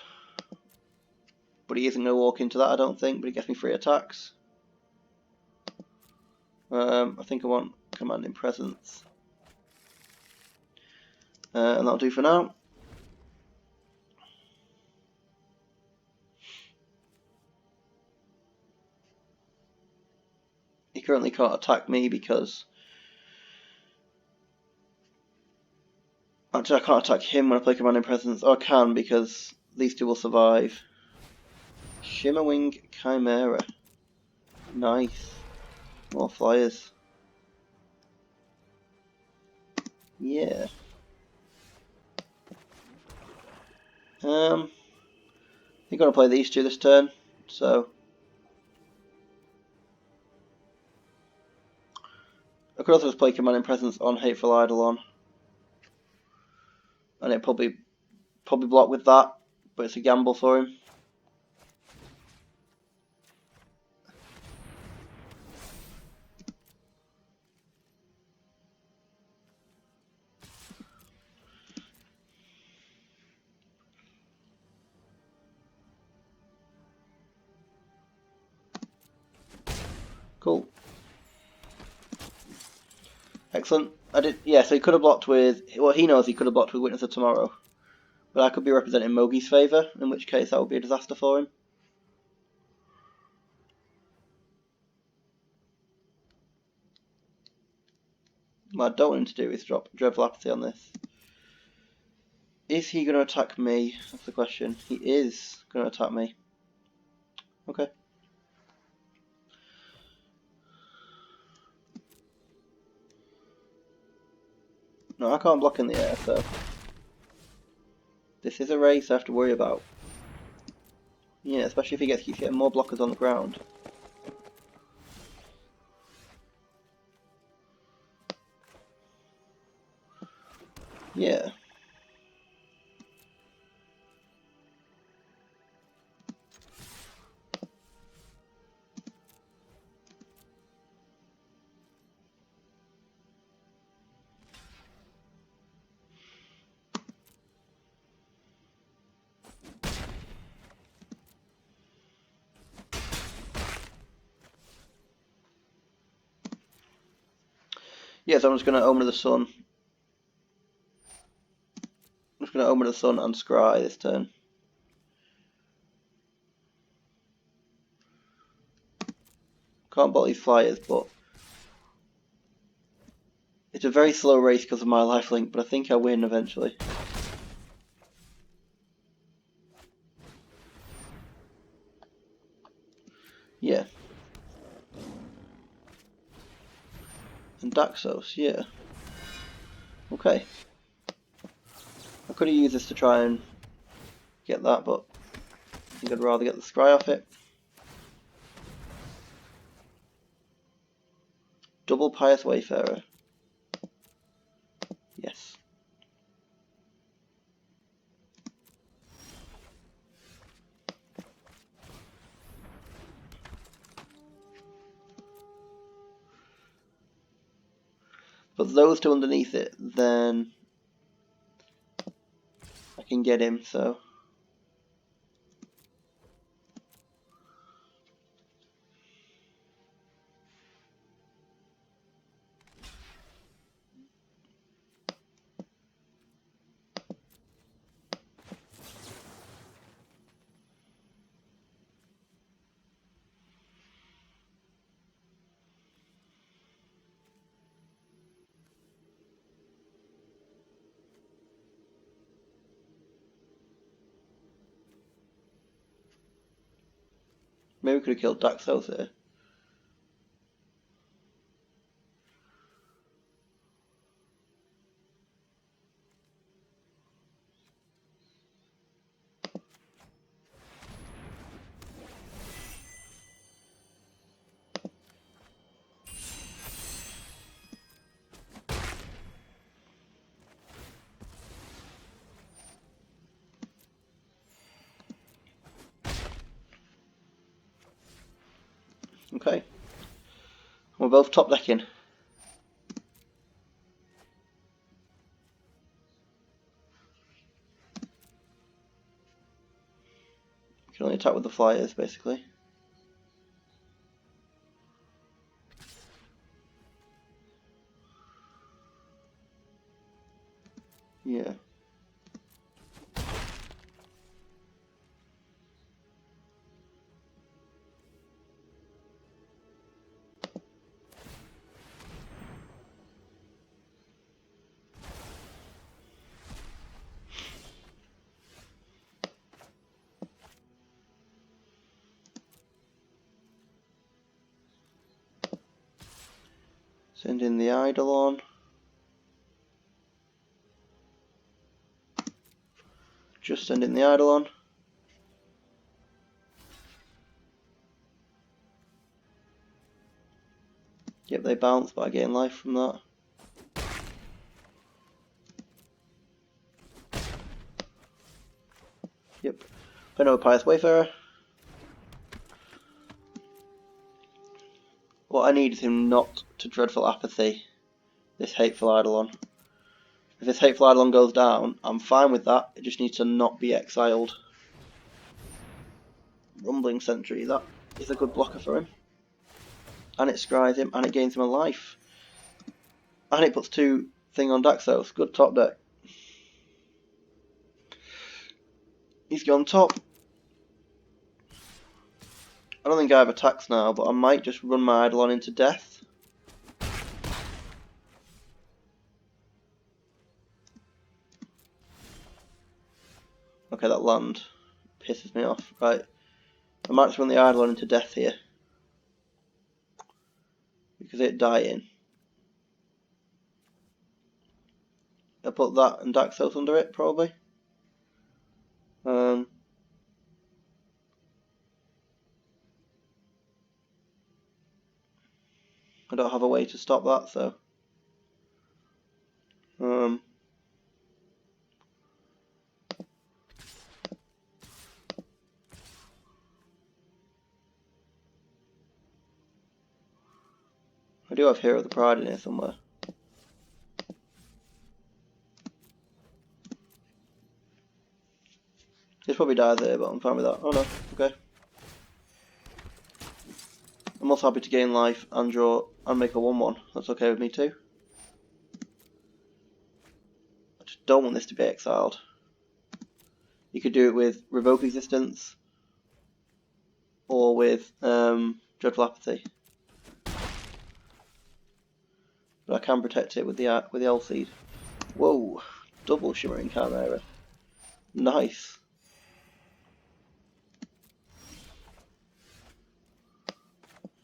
but he isn't going to walk into that, I don't think, but he gets me 3 attacks. I think I want Commanding Presence. And that'll do for now. currently can't attack me because... Actually, I can't attack him when I play Commanding Presence. Or I can because these two will survive. Shimmerwing Chimera. Nice. More flyers. Yeah. I'm gonna play these two this turn, so I could also just play Commanding Presence on Hateful Eidolon, and it probably block with that, but it's a gamble for him. Cool. Excellent. So he could have blocked with, well, he knows he could have blocked with Witness of Tomorrow. But I could be representing Mogi's favour, in which case that would be a disaster for him. What I don't want him to do is drop Dreadful Apathy on this. Is he going to attack me? That's the question. He is going to attack me. Okay. No, I can't block in the air, so... This is a race I have to worry about. Yeah, especially if he keeps getting more blockers on the ground. Yeah. Yeah, so I'm just going to Omen of the Sun. I'm just going to Omen of the Sun and Scry this turn. Can't bot these flyers, but it's a very slow race because of my lifelink, but I think I win eventually. Yeah. And Daxos, yeah. Okay. I could have used this to try and get that, but I think I'd rather get the Scry off it. Double Pious Wayfarer. Yes. Put those two underneath it, then I can get him, so... Maybe we could have killed Daxos here. Okay. We're both top decking. We can only attack with the flyers, basically. Yeah. Send in the Eidolon. Just send in the Eidolon. Yep, they bounce, but I gain life from that. Yep. Another Pious Wayfarer. What I need is him not to Dreadful Apathy this Hateful Eidolon. If this Hateful Eidolon goes down, I'm fine with that. It just needs to not be exiled. Rumbling Sentry, that is a good blocker for him. And it scries him, and it gains him a life. And it puts 2 thing on Daxos. Good top deck. He's gone top. I don't think I have attacks now, but I might just run my Eidolon into death. Okay, that land pisses me off. Right, I might just run the Eidolon into death here. Because it dying. I'll put that and Daxos under it, probably. I don't have a way to stop that, so I do have Hero of the Pride in here somewhere. This probably dies there, but I'm fine with that. Oh no, okay. I'm also happy to gain life and draw and make a 1-1. That's okay with me too. I just don't want this to be exiled. You could do it with Revoke Existence or with Dreadful Apathy. But I can protect it with the L-Seed. Whoa, double Shimmering Chimera. Nice.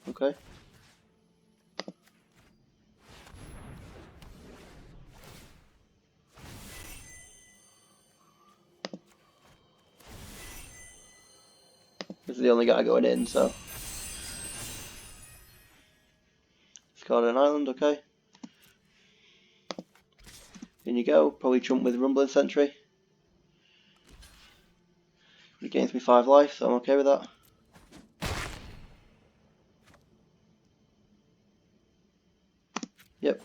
Okay. This is the only guy going in, so. Discard an island, okay. In you go, probably trump with Rumbling Sentry. It gains me 5 life, so I'm okay with that. Yep.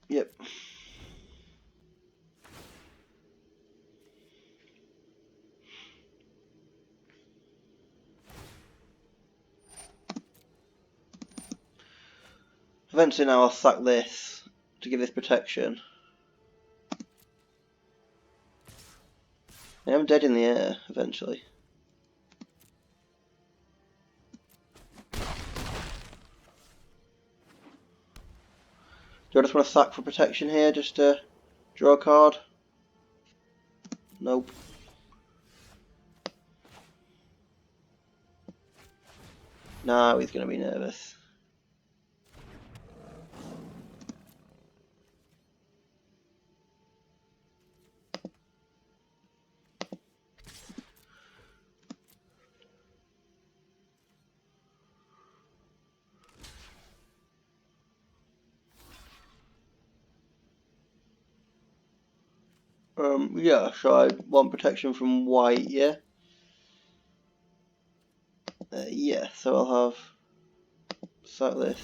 Yep. Eventually now I'll sack this to give this protection. I am dead in the air eventually. Do I just want to sack for protection here just to draw a card? Nope. Now he's going to be nervous. Yeah, so I want protection from white, yeah? Yeah, so I'll have sack this.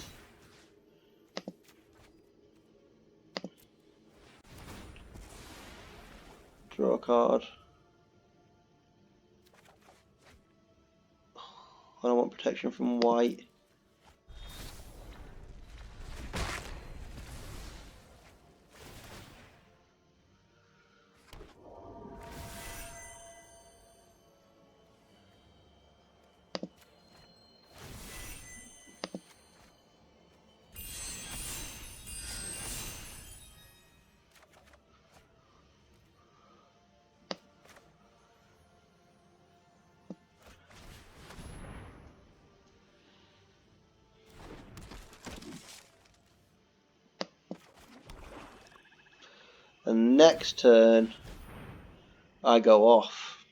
Draw a card. I don't want protection from white. And next turn, I go off.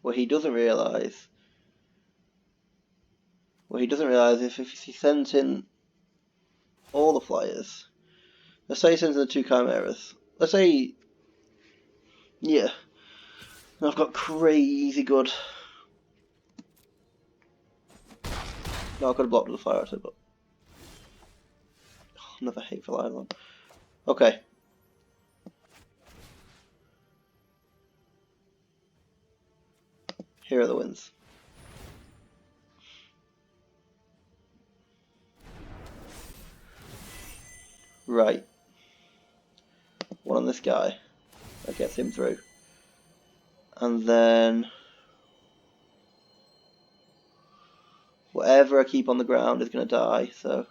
What he doesn't realise if he sends in all the flyers, let's say he sends in the 2 chimeras, let's say, yeah, I've got crazy good, no, I could have blocked with the fire actually, but another hateful island. Okay. Here are the wins. Right. One on this guy. That gets him through. And then whatever I keep on the ground is going to die, so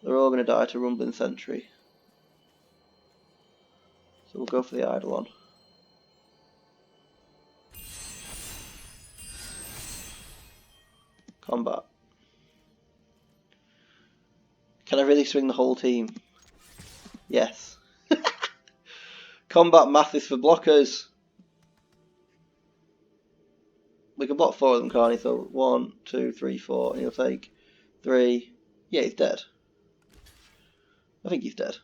they're all going to die to Rumbling Sentry. So we'll go for the Eidolon. Combat. Can I really swing the whole team? Yes. Combat math is for blockers. We can block 4 of them, can't he? So 1, 2, 3, 4, and he'll take 3. Yeah, he's dead. I think he's dead.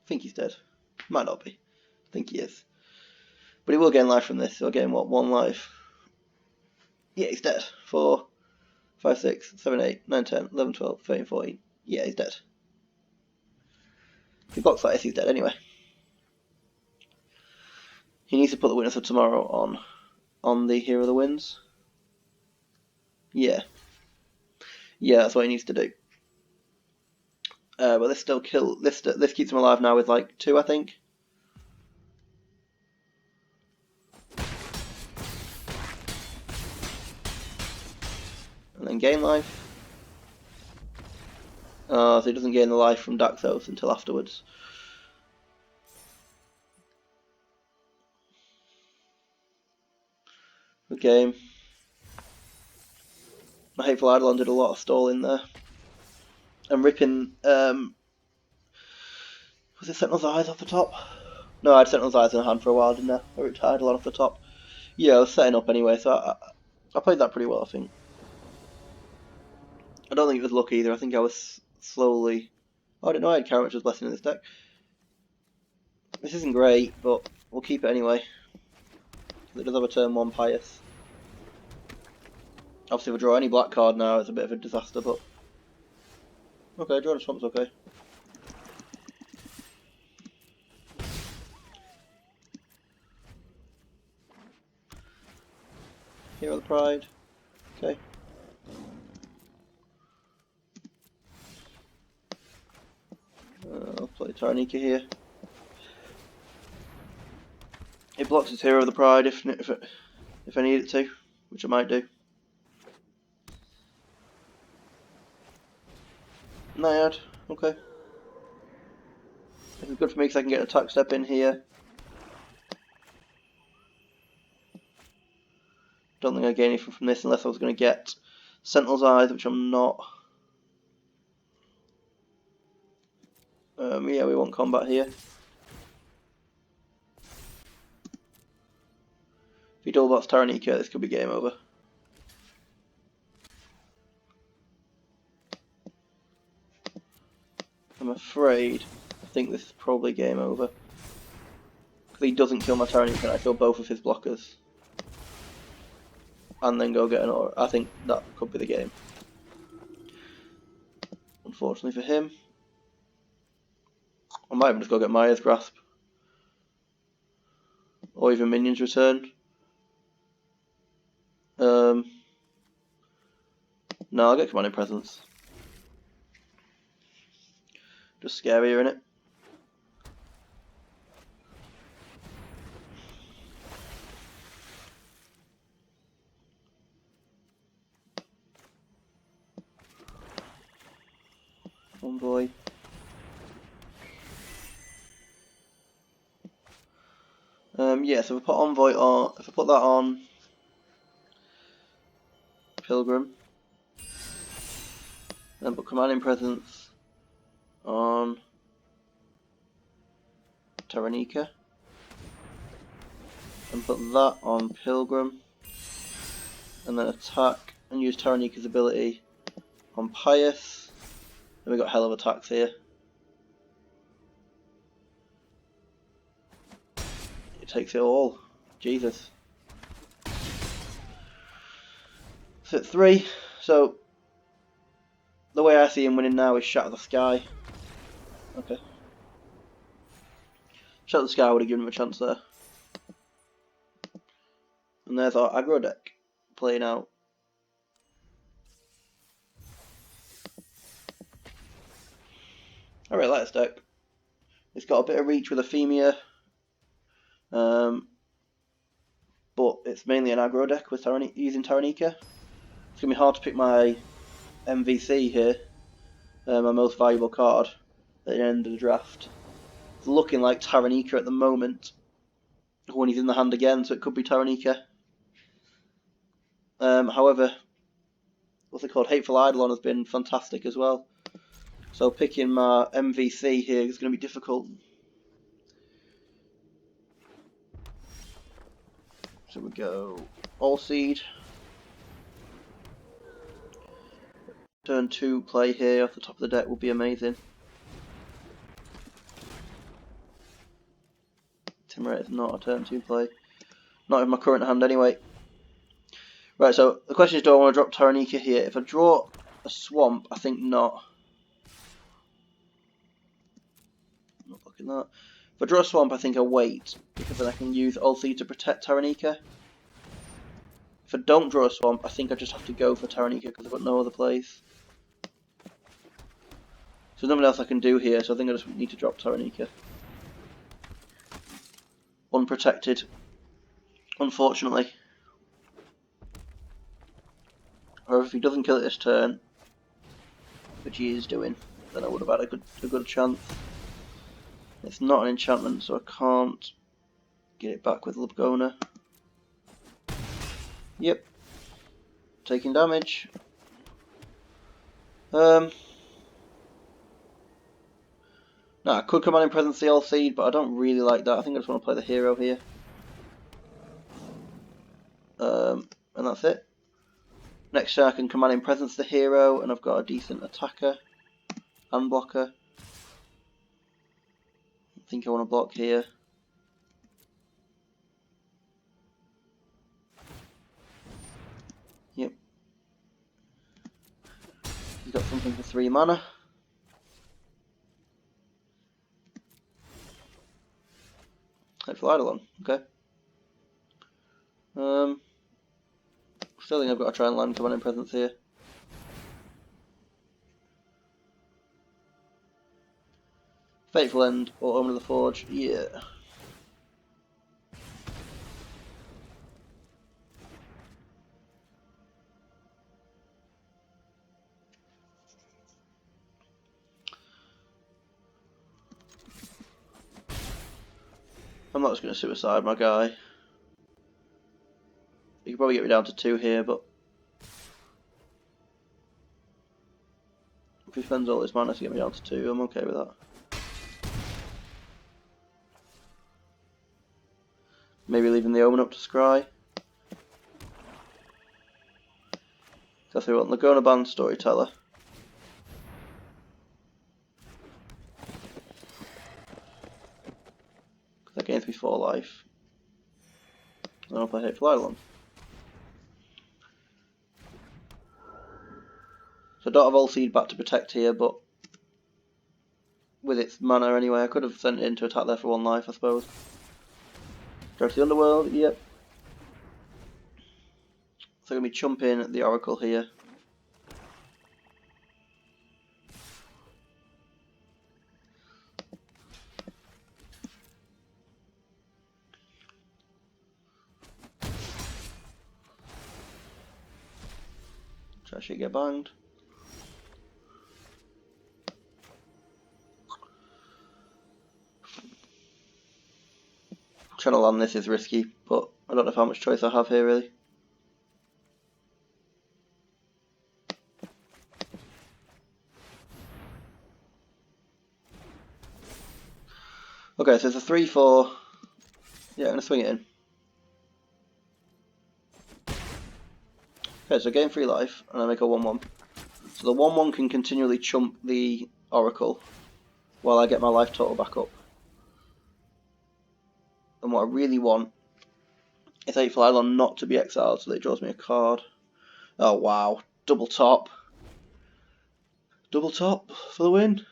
I think he's dead. Might not be. I think he is. But he will gain life from this. He'll gain what? 1 life. Yeah, he's dead. 4, 5, 6, 7, 8, 9, 10, 11, 12, 13, 14. Yeah, he's dead. If he blocks like this, he's dead anyway. He needs to put the Witness of Tomorrow on the Hero of the Winds. Yeah. Yeah, that's what he needs to do. But this still this keeps him alive now with like 2, I think. And then gain life. So he doesn't gain the life from Daxos until afterwards. Good game. My Hateful Eidolon did a lot of stalling there. And ripping, was it Sentinel's Eyes off the top? No, I had Sentinel's Eyes in hand for a while, didn't I? I ripped Eidolon off the top. Yeah, I was setting up anyway, so I played that pretty well, I think. I don't think it was luck either, I think I was slowly... Oh, I didn't know I had Character's Blessing in this deck. This isn't great, but we'll keep it anyway. It does have a turn 1 Pious. Obviously if I draw any black card now, it's a bit of a disaster, but... Okay, drawing a swamp's okay. Hero of the Pride. Okay. I'll play Taranika here. It blocks its Hero of the Pride if I need it to, which I might do. Naiad, okay. This is good for me because I can get an attack step in here. Don't think I gain anything from this unless I was going to get Sentinel's Eyes, which I'm not. Yeah, we want combat here. If he double bots Taranika, this could be game over. I'm afraid I think this is probably game over. Because he doesn't kill my Taranika and I kill both of his blockers. And then go get an aura. I think that could be the game. Unfortunately for him. I might even just go get Maya's Grasp. Or even Minions Return. No, I'll get Commanding Presence. Just scarier, innit? One boy. Yeah, so if I put Envoy on, if I put that on Pilgrim, then put Commanding Presence on Taranika, and put that on Pilgrim, and then attack and use Taranika's ability on Pious, then we got hell of attacks here. It takes it all. Jesus. So it's 3. So the way I see him winning now is Shatter the Sky. Okay. Shatter the Sky would have given him a chance there. And there's our aggro deck playing out. I really like this deck. It's got a bit of reach with Ephemia. But it's mainly an aggro deck with using Taranika. It's going to be hard to pick my MVC here, my most valuable card, at the end of the draft. It's looking like Taranika at the moment when he's in the hand again, so it could be Taranika. However, what's it called? Hateful Eidolon has been fantastic as well. So picking my MVC here is going to be difficult. So we go All Seed. Turn 2 play here off the top of the deck will be amazing. Timorate is not a turn 2 play. Not in my current hand anyway. Right, so the question is, do I want to drop Taranika here? If I draw a swamp, I think not. Not looking at that. If I draw a swamp, I think I wait, because then I can use Ulti to protect Taranika. If I don't draw a swamp, I think I just have to go for Taranika because I've got no other place. So nothing else I can do here, so I think I just need to drop Taranika. Unprotected, unfortunately. Or if he doesn't kill it this turn, which he is doing, then I would have had a good chance. It's not an enchantment, so I can't get it back with Lubgona. Yep. Taking damage. No, I could Commanding Presence the All Seed, but I don't really like that. I think I just want to play the hero here. And that's it. Next turn I can Commanding Presence the hero, and I've got a decent attacker and blocker. I think I want to block here. Yep. He's got something for 3 mana. Hateful Eidolon, okay. Still think I've got to try and land Commanding Presence here. Fateful End or Omen of the Forge, yeah. I'm not just going to suicide my guy. He could probably get me down to 2 here, but if he spends all his mana to get me down to 2, I'm okay with that. Maybe leaving the Omen up to scry. Because we want Laguna Band Storyteller. That gains me 4 life. Then I'll play Hateful Eidolon. So I don't have All Seed back to protect here, but with its mana anyway, I could have sent it in to attack there for 1 life, I suppose. Go to the Underworld, yep. So I'm going to be chumping the Oracle here. Try to get banged. Trying to land this is risky, but I don't know how much choice I have here really. Okay, so it's a 3-4. Yeah, I'm going to swing it in. Okay, so I gain 3 life, and I make a 1-1. So the 1-1 can continually chump the Oracle while I get my life total back up. And what I really want is 8 Phylon not to be exiled, so that it draws me a card. Oh wow, double top. Double top for the win.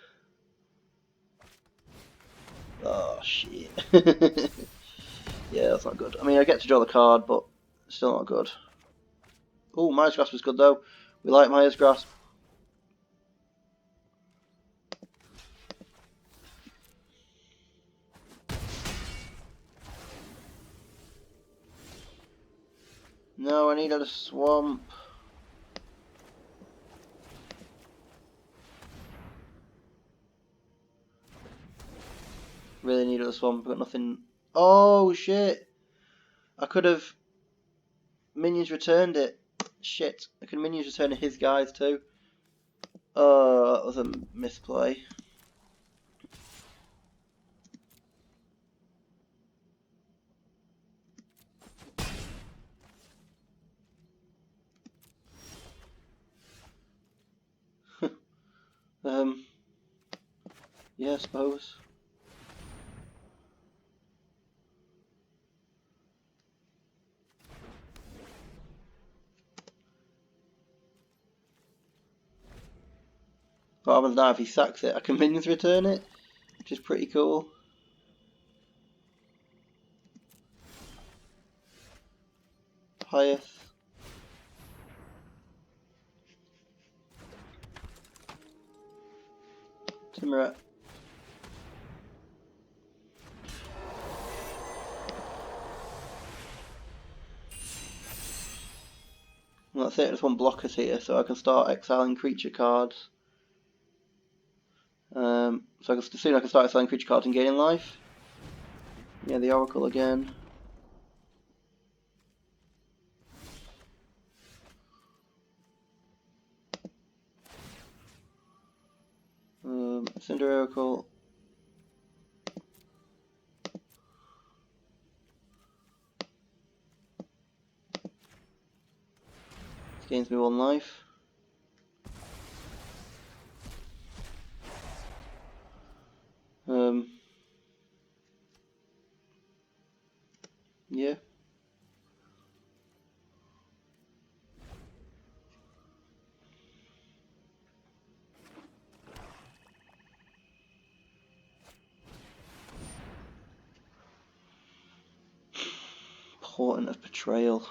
Oh shit. Yeah, that's not good. I mean, I get to draw the card, but still not good. Oh, Maya's Grasp is good though. We like Maya's Grasp. No, I needed a swamp. Really needed a swamp, but nothing. Oh shit! I could have minions returned it. Shit! I could minions return his guys too. Oh, that was a misplay. Yeah, I suppose. What happens now if he sacks it? I can minions return it, which is pretty cool. Highest. Timuret. Well, that's it, there's one blockers here, so I can start exiling creature cards. So soon I can start exiling creature cards and gaining life. Yeah, the Oracle again. Cinder Oracle. This gains me 1 life. Yeah. Portent of Betrayal.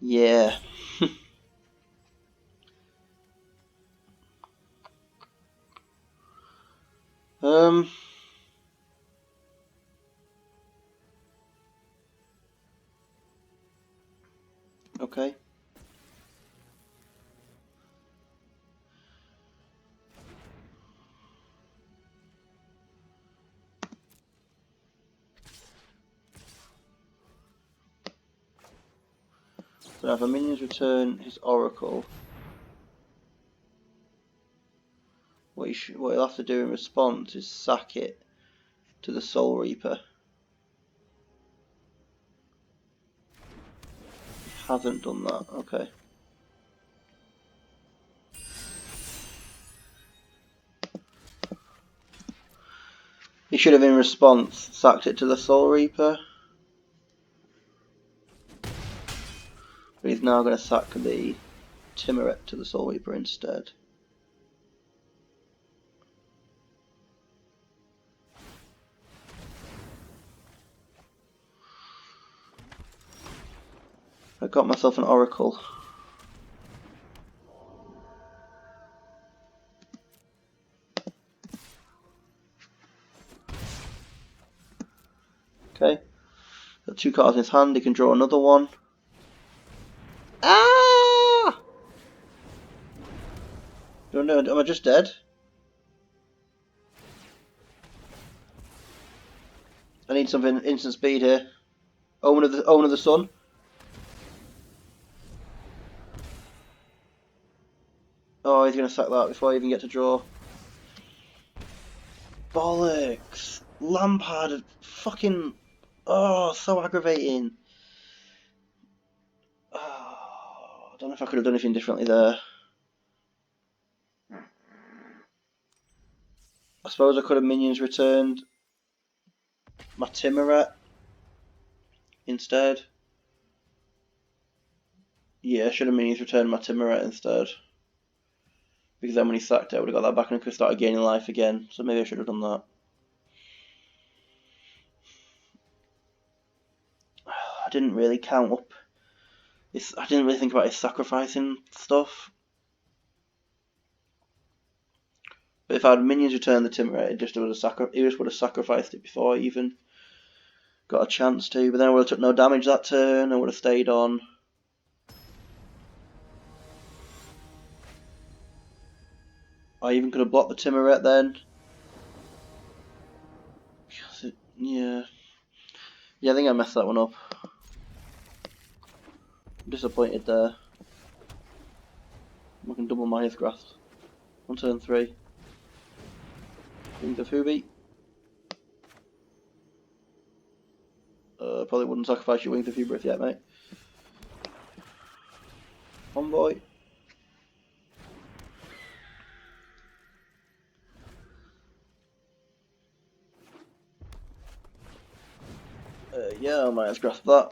Yeah. Okay. So now if a minions return his Oracle, what he'll have to do in response is sack it to the Soul Reaper. He hasn't done that, okay. He should have in response sacked it to the Soul Reaper. But he's now going to sack the Timuret to the Soul Reaper instead. I got myself an Oracle. Okay. Got 2 cards in his hand, he can draw another one. Ah! Don't know. Am I just dead? I need something instant speed here. Omen of the Sun. Oh, he's gonna sack that before I even get to draw. Bollocks! Lampard, fucking, oh, so aggravating. Oh, I don't know if I could have done anything differently there. I suppose I could have minions returned my Timmeret instead. Yeah, I should have minions returned my Timmeret instead. Because then when he sacked it, I would have got that back and I could have started gaining life again. So maybe I should have done that. I didn't really count up. I didn't really think about his sacrificing stuff. But if I had minions return the Timmeret, he just would have sacrificed it before I even got a chance to. But then I would have took no damage that turn. I would have stayed on. I even could have blocked the Timmeret then. Yeah. Yeah, I think I messed that one up. I'm disappointed there. I can double my grasp on turn 3. Wings of Hubi. Probably wouldn't sacrifice your Wings of Hubris yet, mate. Envoy. Yeah, I might have grasp that.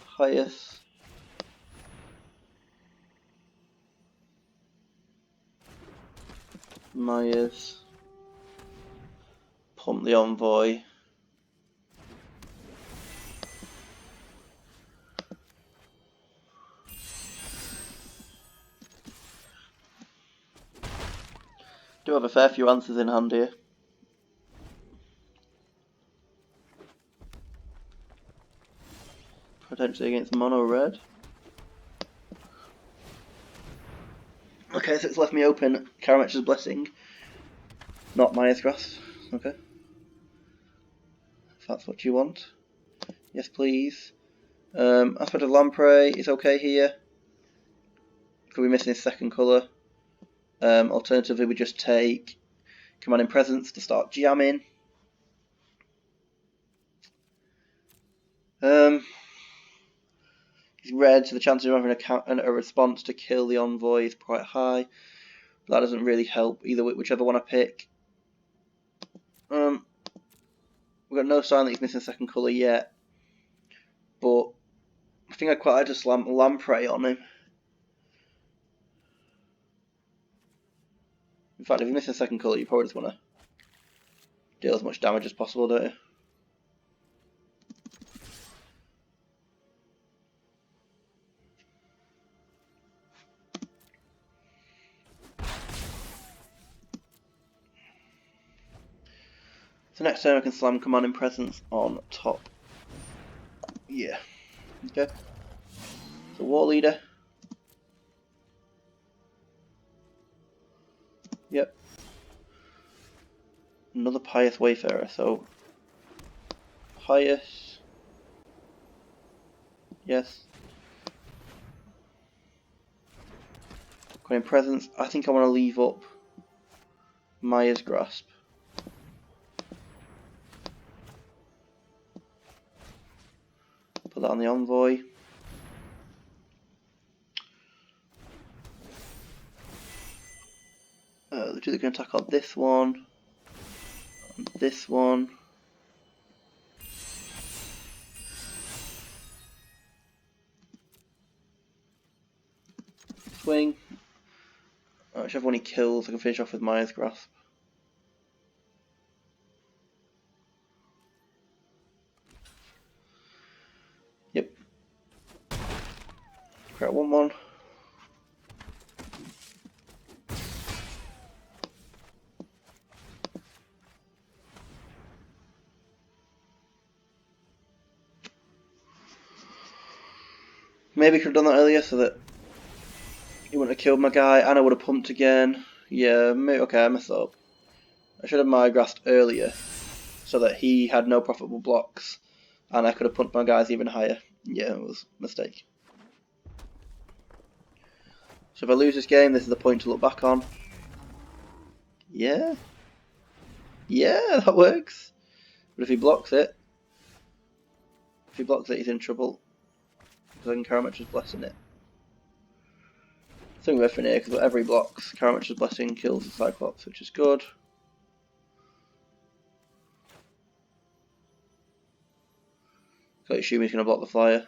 Highest. Myers. Pump the Envoy. Do have a fair few answers in hand here. Potentially against mono red. Okay, so it's left me open Karamech's Blessing, not Maya's Grasp. Okay. If that's what you want. Yes, please. Aspect of Lamprey is okay here. Could be missing his second colour. Alternatively, we just take Commanding Presence to start jamming. He's red, so the chance of having a response to kill the Envoy is quite high. But that doesn't really help either whichever one I pick. We've got no sign that he's missing a second colour yet. But I think I'd quite like to slam Lamprey on him. In fact, if you miss a second colour, you probably just want to deal as much damage as possible, don't you? So next turn I can slam Commanding Presence on top. Yeah. Okay. So War Leader. Yep. Another Pious Wayfarer, so Pious. Yes. Commanding Presence. I think I want to leave up Maya's Grasp. Put that on the Envoy. The two that can attack on this one. And this one. Swing. Whichever one he kills, I can finish off with Maya's Grasp. Yep. Create 1/1. Maybe could have done that earlier so that he wouldn't have killed my guy and I would have pumped again. Yeah, okay, I messed up. I should have migrassed earlier so that he had no profitable blocks and I could have pumped my guys even higher. Yeah, it was a mistake. So if I lose this game, this is the point to look back on. Yeah. Yeah, that works. But if he blocks it, he's in trouble. Because I can Karametra's Blessing it. I think we're for here, because whatever he blocks, Karametra's Blessing kills the Cyclops, which is good. So I assume he's going to block the flyer.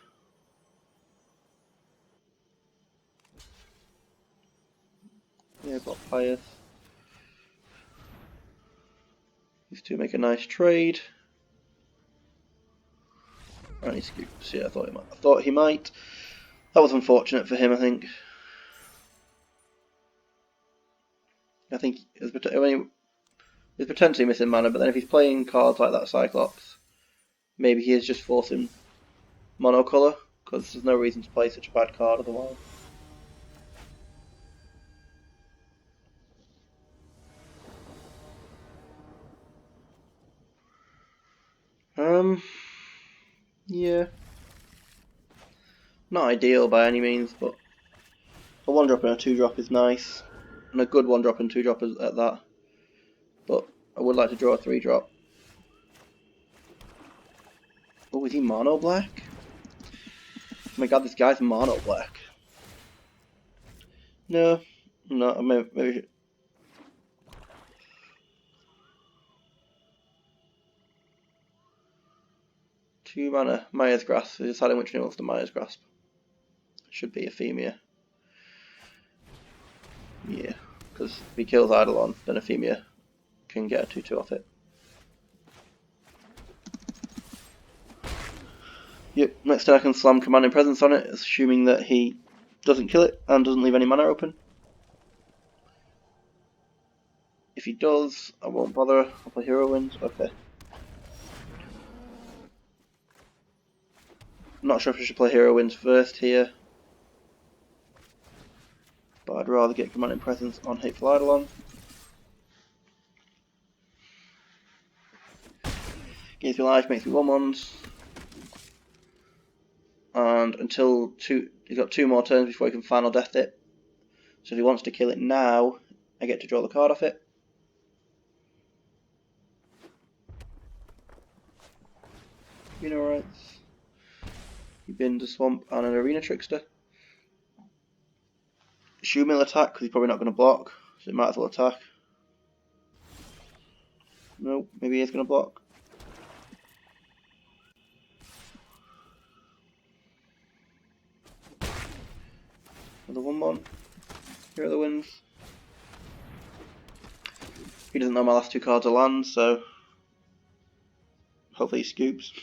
Yeah, block flyers. These two make a nice trade. And he scoops. Yeah, I thought he might. That was unfortunate for him, I think. I think he's potentially missing mana, but then if he's playing cards like that Cyclops, maybe he is just forcing monocolour, because there's no reason to play such a bad card otherwise. Yeah. Not ideal by any means, but a 1-drop and a 2-drop is nice. And a good 1-drop and 2-drop at that. But I would like to draw a 3-drop. Oh, is he mono black? Oh my god, this guy's mono black. No, maybe. 2 mana, Maya's Grasp. We're deciding which one he wants to Maya's Grasp. Should be Ephemia. Yeah, because if he kills Eidolon, then Ephemia can get a 2-2 off it. Yep, next turn I can slam Commanding Presence on it, assuming that he doesn't kill it and doesn't leave any mana open. If he does, I won't bother. I'll play Hero Winds. Okay. I'm not sure if I should play Hero Winds first here, but I'd rather get Commanding Presence on Hateful Eidolon. Gains me life, makes me 1/1s. And until he's got 2 more turns before he can final death it. So if he wants to kill it now, I get to draw the card off it. Arena Rights. He bins a Swamp and an Arena Trickster. Assume he'll attack because he's probably not going to block, so he might as well attack. No, maybe he is going to block. Another 1/1. Here are the wins. He doesn't know my last 2 cards are lands, so hopefully he scoops.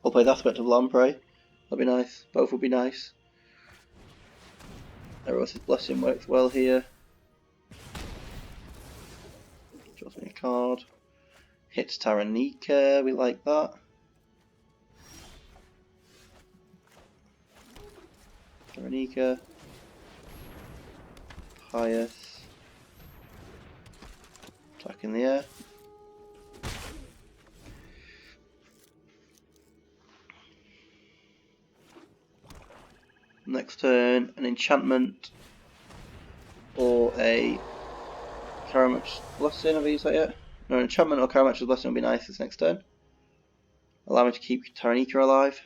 I'll play the Aspect of Lamprey. That'll be nice. Both will be nice. Theros' Blessing works well here. Draws me a card. Hits Taranika, we like that. Taranika. Pious. Attack in the air. Next turn, an enchantment or a Karametra's Blessing. Have I used that yet? No, an enchantment or Karametra's Blessing would be nice this next turn. Allow me to keep Taranika alive.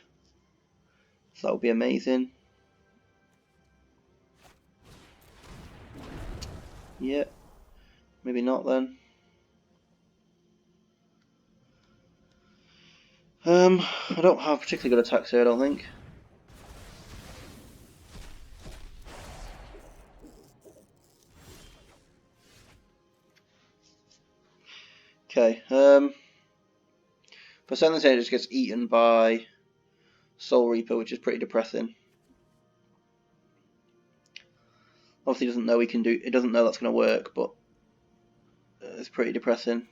So that would be amazing. Yeah, maybe not then. I don't have particularly good attacks here, I don't think. Okay, for Sending Sage, it just gets eaten by Soul Reaper, which is pretty depressing. Obviously, it doesn't know that's going to work, but it's pretty depressing.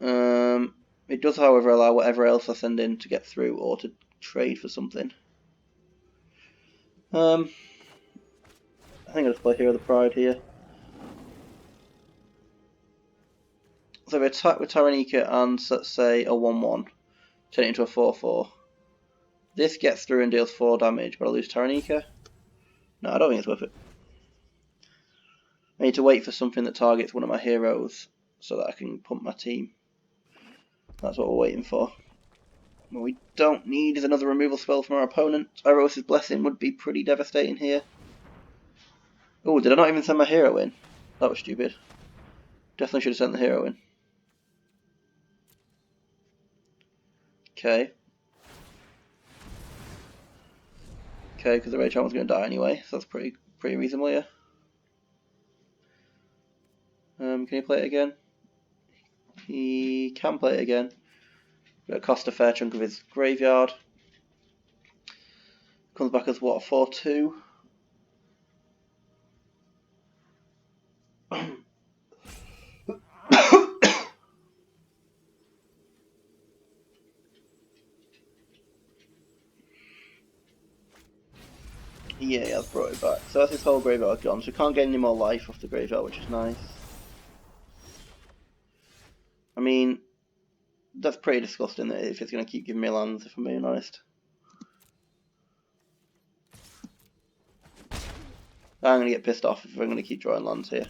It does, however, allow whatever else I send in to get through or to trade for something. I think I'll just play Hero of the Pride here. So we attack with Taranika and let's say a 1-1, turn it into a 4-4. This gets through and deals 4 damage, but I lose Taranika. No, I don't think it's worth it. I need to wait for something that targets one of my heroes so that I can pump my team. That's what we're waiting for. What we don't need is another removal spell from our opponent. Iros' Blessing would be pretty devastating here. Oh, did I not even send my hero in? That was stupid. Definitely should have sent the hero in. Okay. Okay, because the Rage Armor's going to die anyway, so that's pretty reasonable, yeah. Can he play it again? He can play it again. But it cost a fair chunk of his graveyard. Comes back as what, a 4-2? Yeah, I've brought it back. So that's his whole graveyard gone. So we can't get any more life off the graveyard, which is nice. I mean, that's pretty disgusting if it's going to keep giving me lands, if I'm being honest. I'm going to get pissed off if I'm going to keep drawing lands here.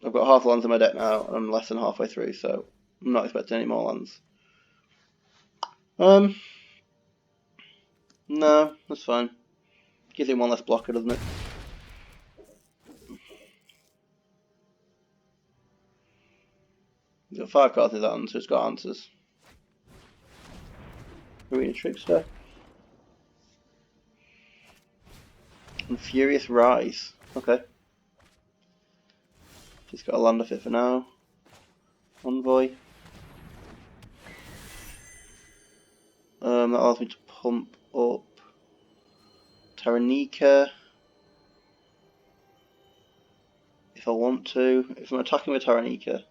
I've got half lands in my deck now, and I'm less than halfway through, so I'm not expecting any more lands. No, that's fine. Gives him one less blocker, doesn't it? He's got 5 cards in his hand, so it's got answers. Arena Trickster. And Furious Rise. Okay. Just got a land off it for now. Envoy. That allows me to pump up Taranika if I want to. If I'm attacking with Taranika.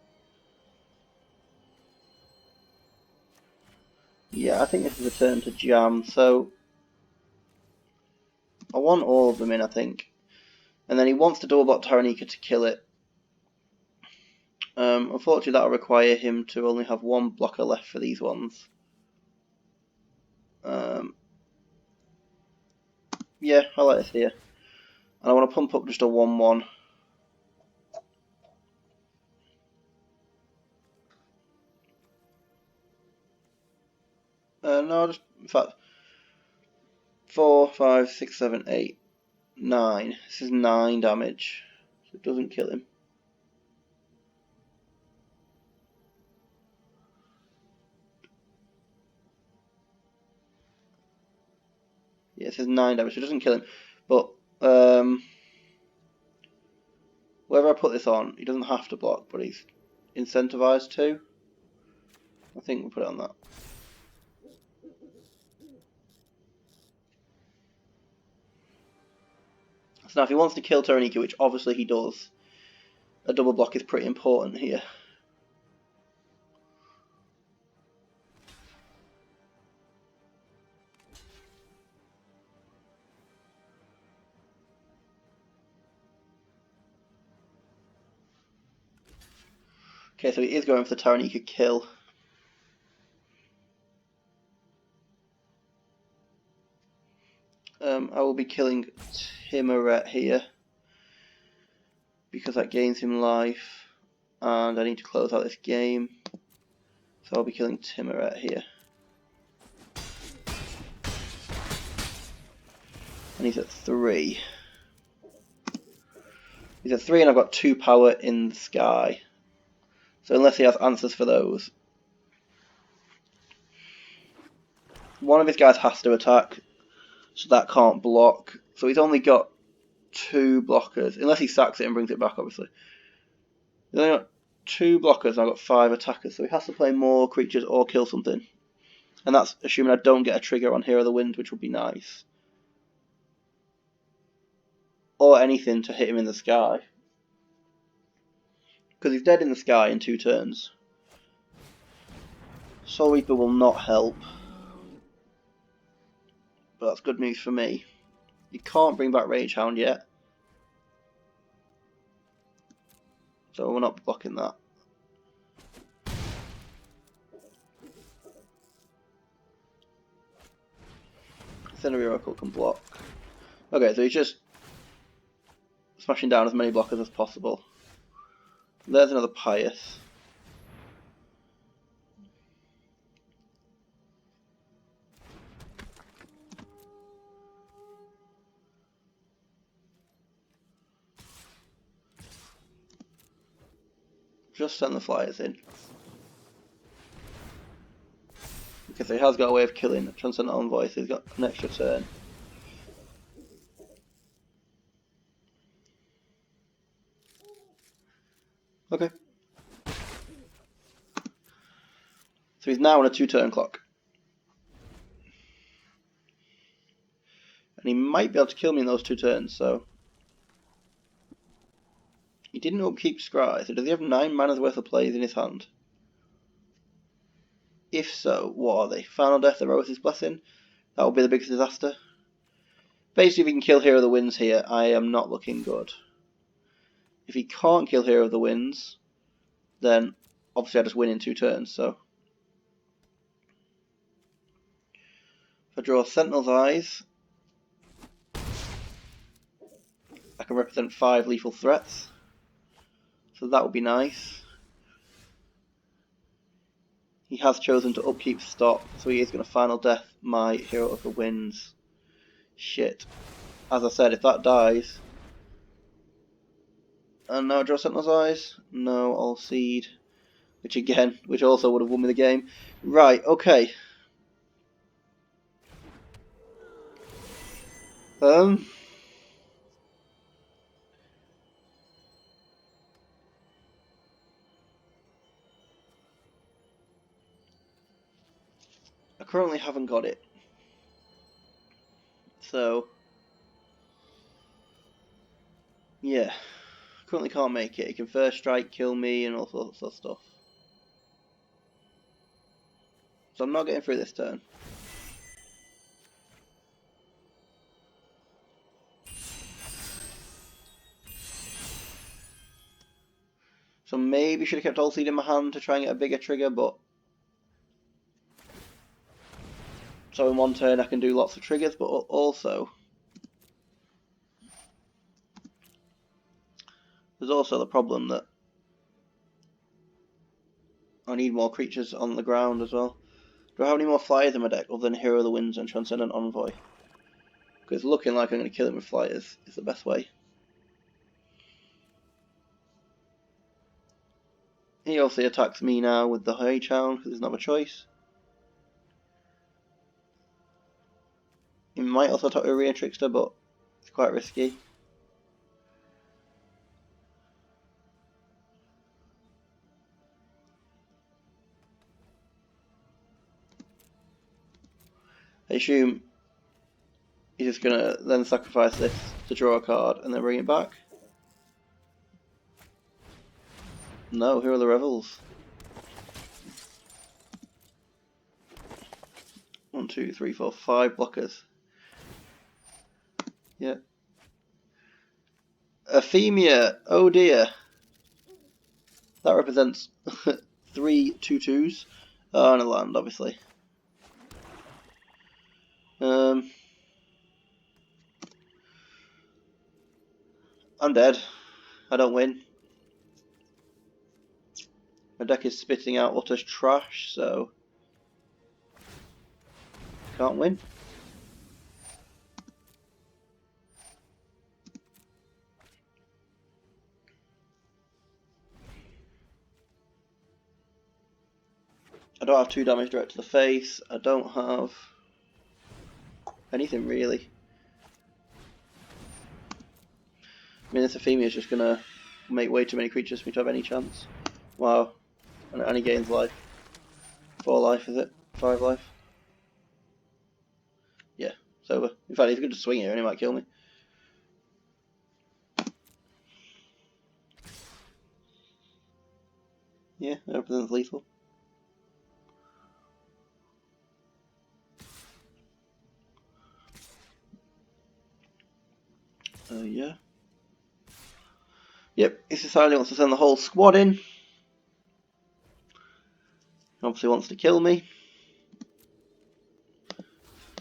Yeah, I think this is a turn to jam, so I want all of them in, I think. And then he wants to double block Taranika to kill it. Unfortunately, that'll require him to only have 1 blocker left for these ones. Yeah, I like this here. And I want to pump up just a 1-1. No, just, in fact, 4, 5, 6, 7, 8, 9. This is 9 damage, so it doesn't kill him. Yeah, this is 9 damage, so it doesn't kill him. But, wherever I put this on, he doesn't have to block, but he's incentivized to. I think we'll put it on that. So now if he wants to kill Taranika, which obviously he does, a double block is pretty important here. Okay, so he is going for the Taranika kill. I will be killing Timuret here because that gains him life, and I need to close out this game, so I'll be killing Timuret here. And he's at 3. He's at 3 and I've got 2 power in the sky. So unless he has answers for those, one of his guys has to attack, so that can't block. So he's only got 2 blockers, unless he sacks it and brings it back, obviously. He's only got 2 blockers and I've got 5 attackers, so he has to play more creatures or kill something. And that's assuming I don't get a trigger on Hero of the Wind, which would be nice. Or anything to hit him in the sky. Because he's dead in the sky in 2 turns. Soul Reaper will not help, but that's good news for me. You can't bring back Rage Hound yet, so we're not blocking that. Incendiary Oracle can block. Okay, so he's just smashing down as many blockers as possible. There's another Pious. Just send the flyers in. Because he has got a way of killing Transcendent Envoy, so he's got an extra turn. Okay. So he's now on a 2-turn clock. And he might be able to kill me in those 2 turns, so... He didn't upkeep Scry, so does he have 9 mana's worth of plays in his hand? If so, what are they? Final Death, Theros' Blessing? That would be the biggest disaster. Basically, if he can kill Hero of the Winds here, I am not looking good. If he can't kill Hero of the Winds, then obviously I just win in 2 turns, so... If I draw Sentinel's Eyes, I can represent 5 lethal threats. So that would be nice. He has chosen to upkeep Stop, so he is going to Final Death my Hero of the Winds. Shit. As I said, if that dies... And now I draw Sentinel's Eyes. No, I'll Seed. Which also would have won me the game. Right, okay. I currently haven't got it. So... Yeah. Currently can't make it. He can first strike, kill me, and all sorts of stuff. So I'm not getting through this turn. So maybe should have kept All Seed in my hand to try and get a bigger trigger, but... So in 1 turn I can do lots of triggers, but also... There's also the problem that I need more creatures on the ground as well. Do I have any more flyers in my deck other than Hero of the Winds and Transcendent Envoy? Because looking like I'm going to kill him with flyers is the best way. He obviously attacks me now with the Rage Hound because there's not a choice. He might also attack Uriah Trickster, but it's quite risky. I assume he's just going to then sacrifice this to draw a card and then bring it back. No, here are the Revels. 1, 2, 3, 4, 5 blockers. Yeah. Ephemia, oh dear. That represents 3 2/2s. Oh, and a land, obviously. I'm dead. I don't win. My deck is spitting out utter trash, so can't win. I don't have 2 damage direct to the face. I don't have anything really. I mean, this Ephemia is just gonna make way too many creatures for me to have any chance. Wow. And he gains life. 4 life, is it? 5 life? Yeah, it's over. In fact, he's going to swing here and he might kill me. Yeah, that represents lethal. Yeah. Yep, he's decided he wants to send the whole squad in. Obviously wants to kill me.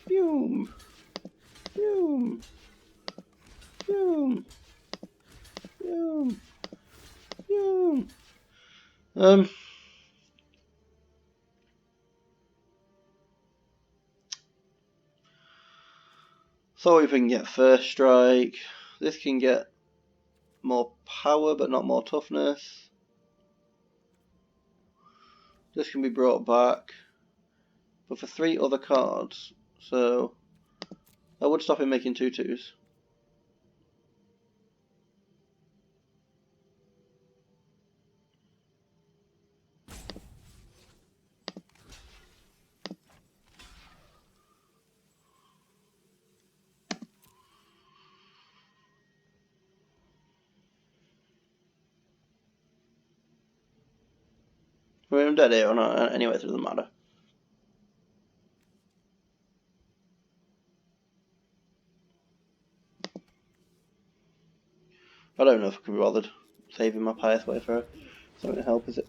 Boom. Boom. Boom. Boom. Boom. So if we can get first strike. This can get more power but not more toughness. This can be brought back. But for 3 other cards, so I would stop him making 2/2s. I mean, I'm dead here or not, anyway, it doesn't matter. I don't know if I can be bothered saving my Pious Wayfarer. It's not going to help, is it?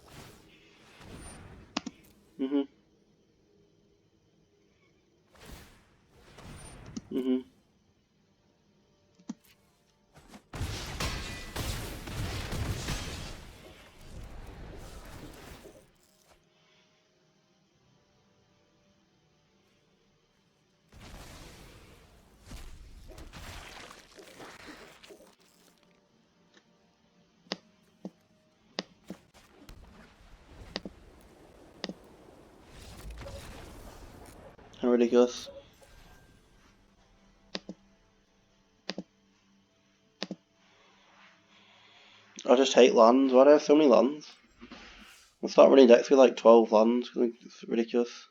How ridiculous. I just hate lands. Why do I have so many lands? I'll start running decks with like 12 lands. I think it's ridiculous.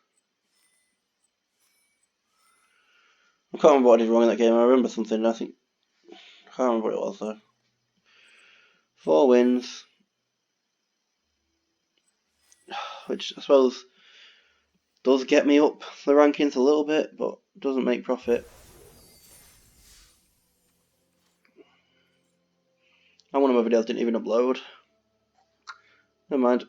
I can't remember what I did wrong in that game. I remember something. I can't remember what it was though. 4 wins, which I suppose does get me up the rankings a little bit, but doesn't make profit. And one of my videos didn't even upload. Never mind.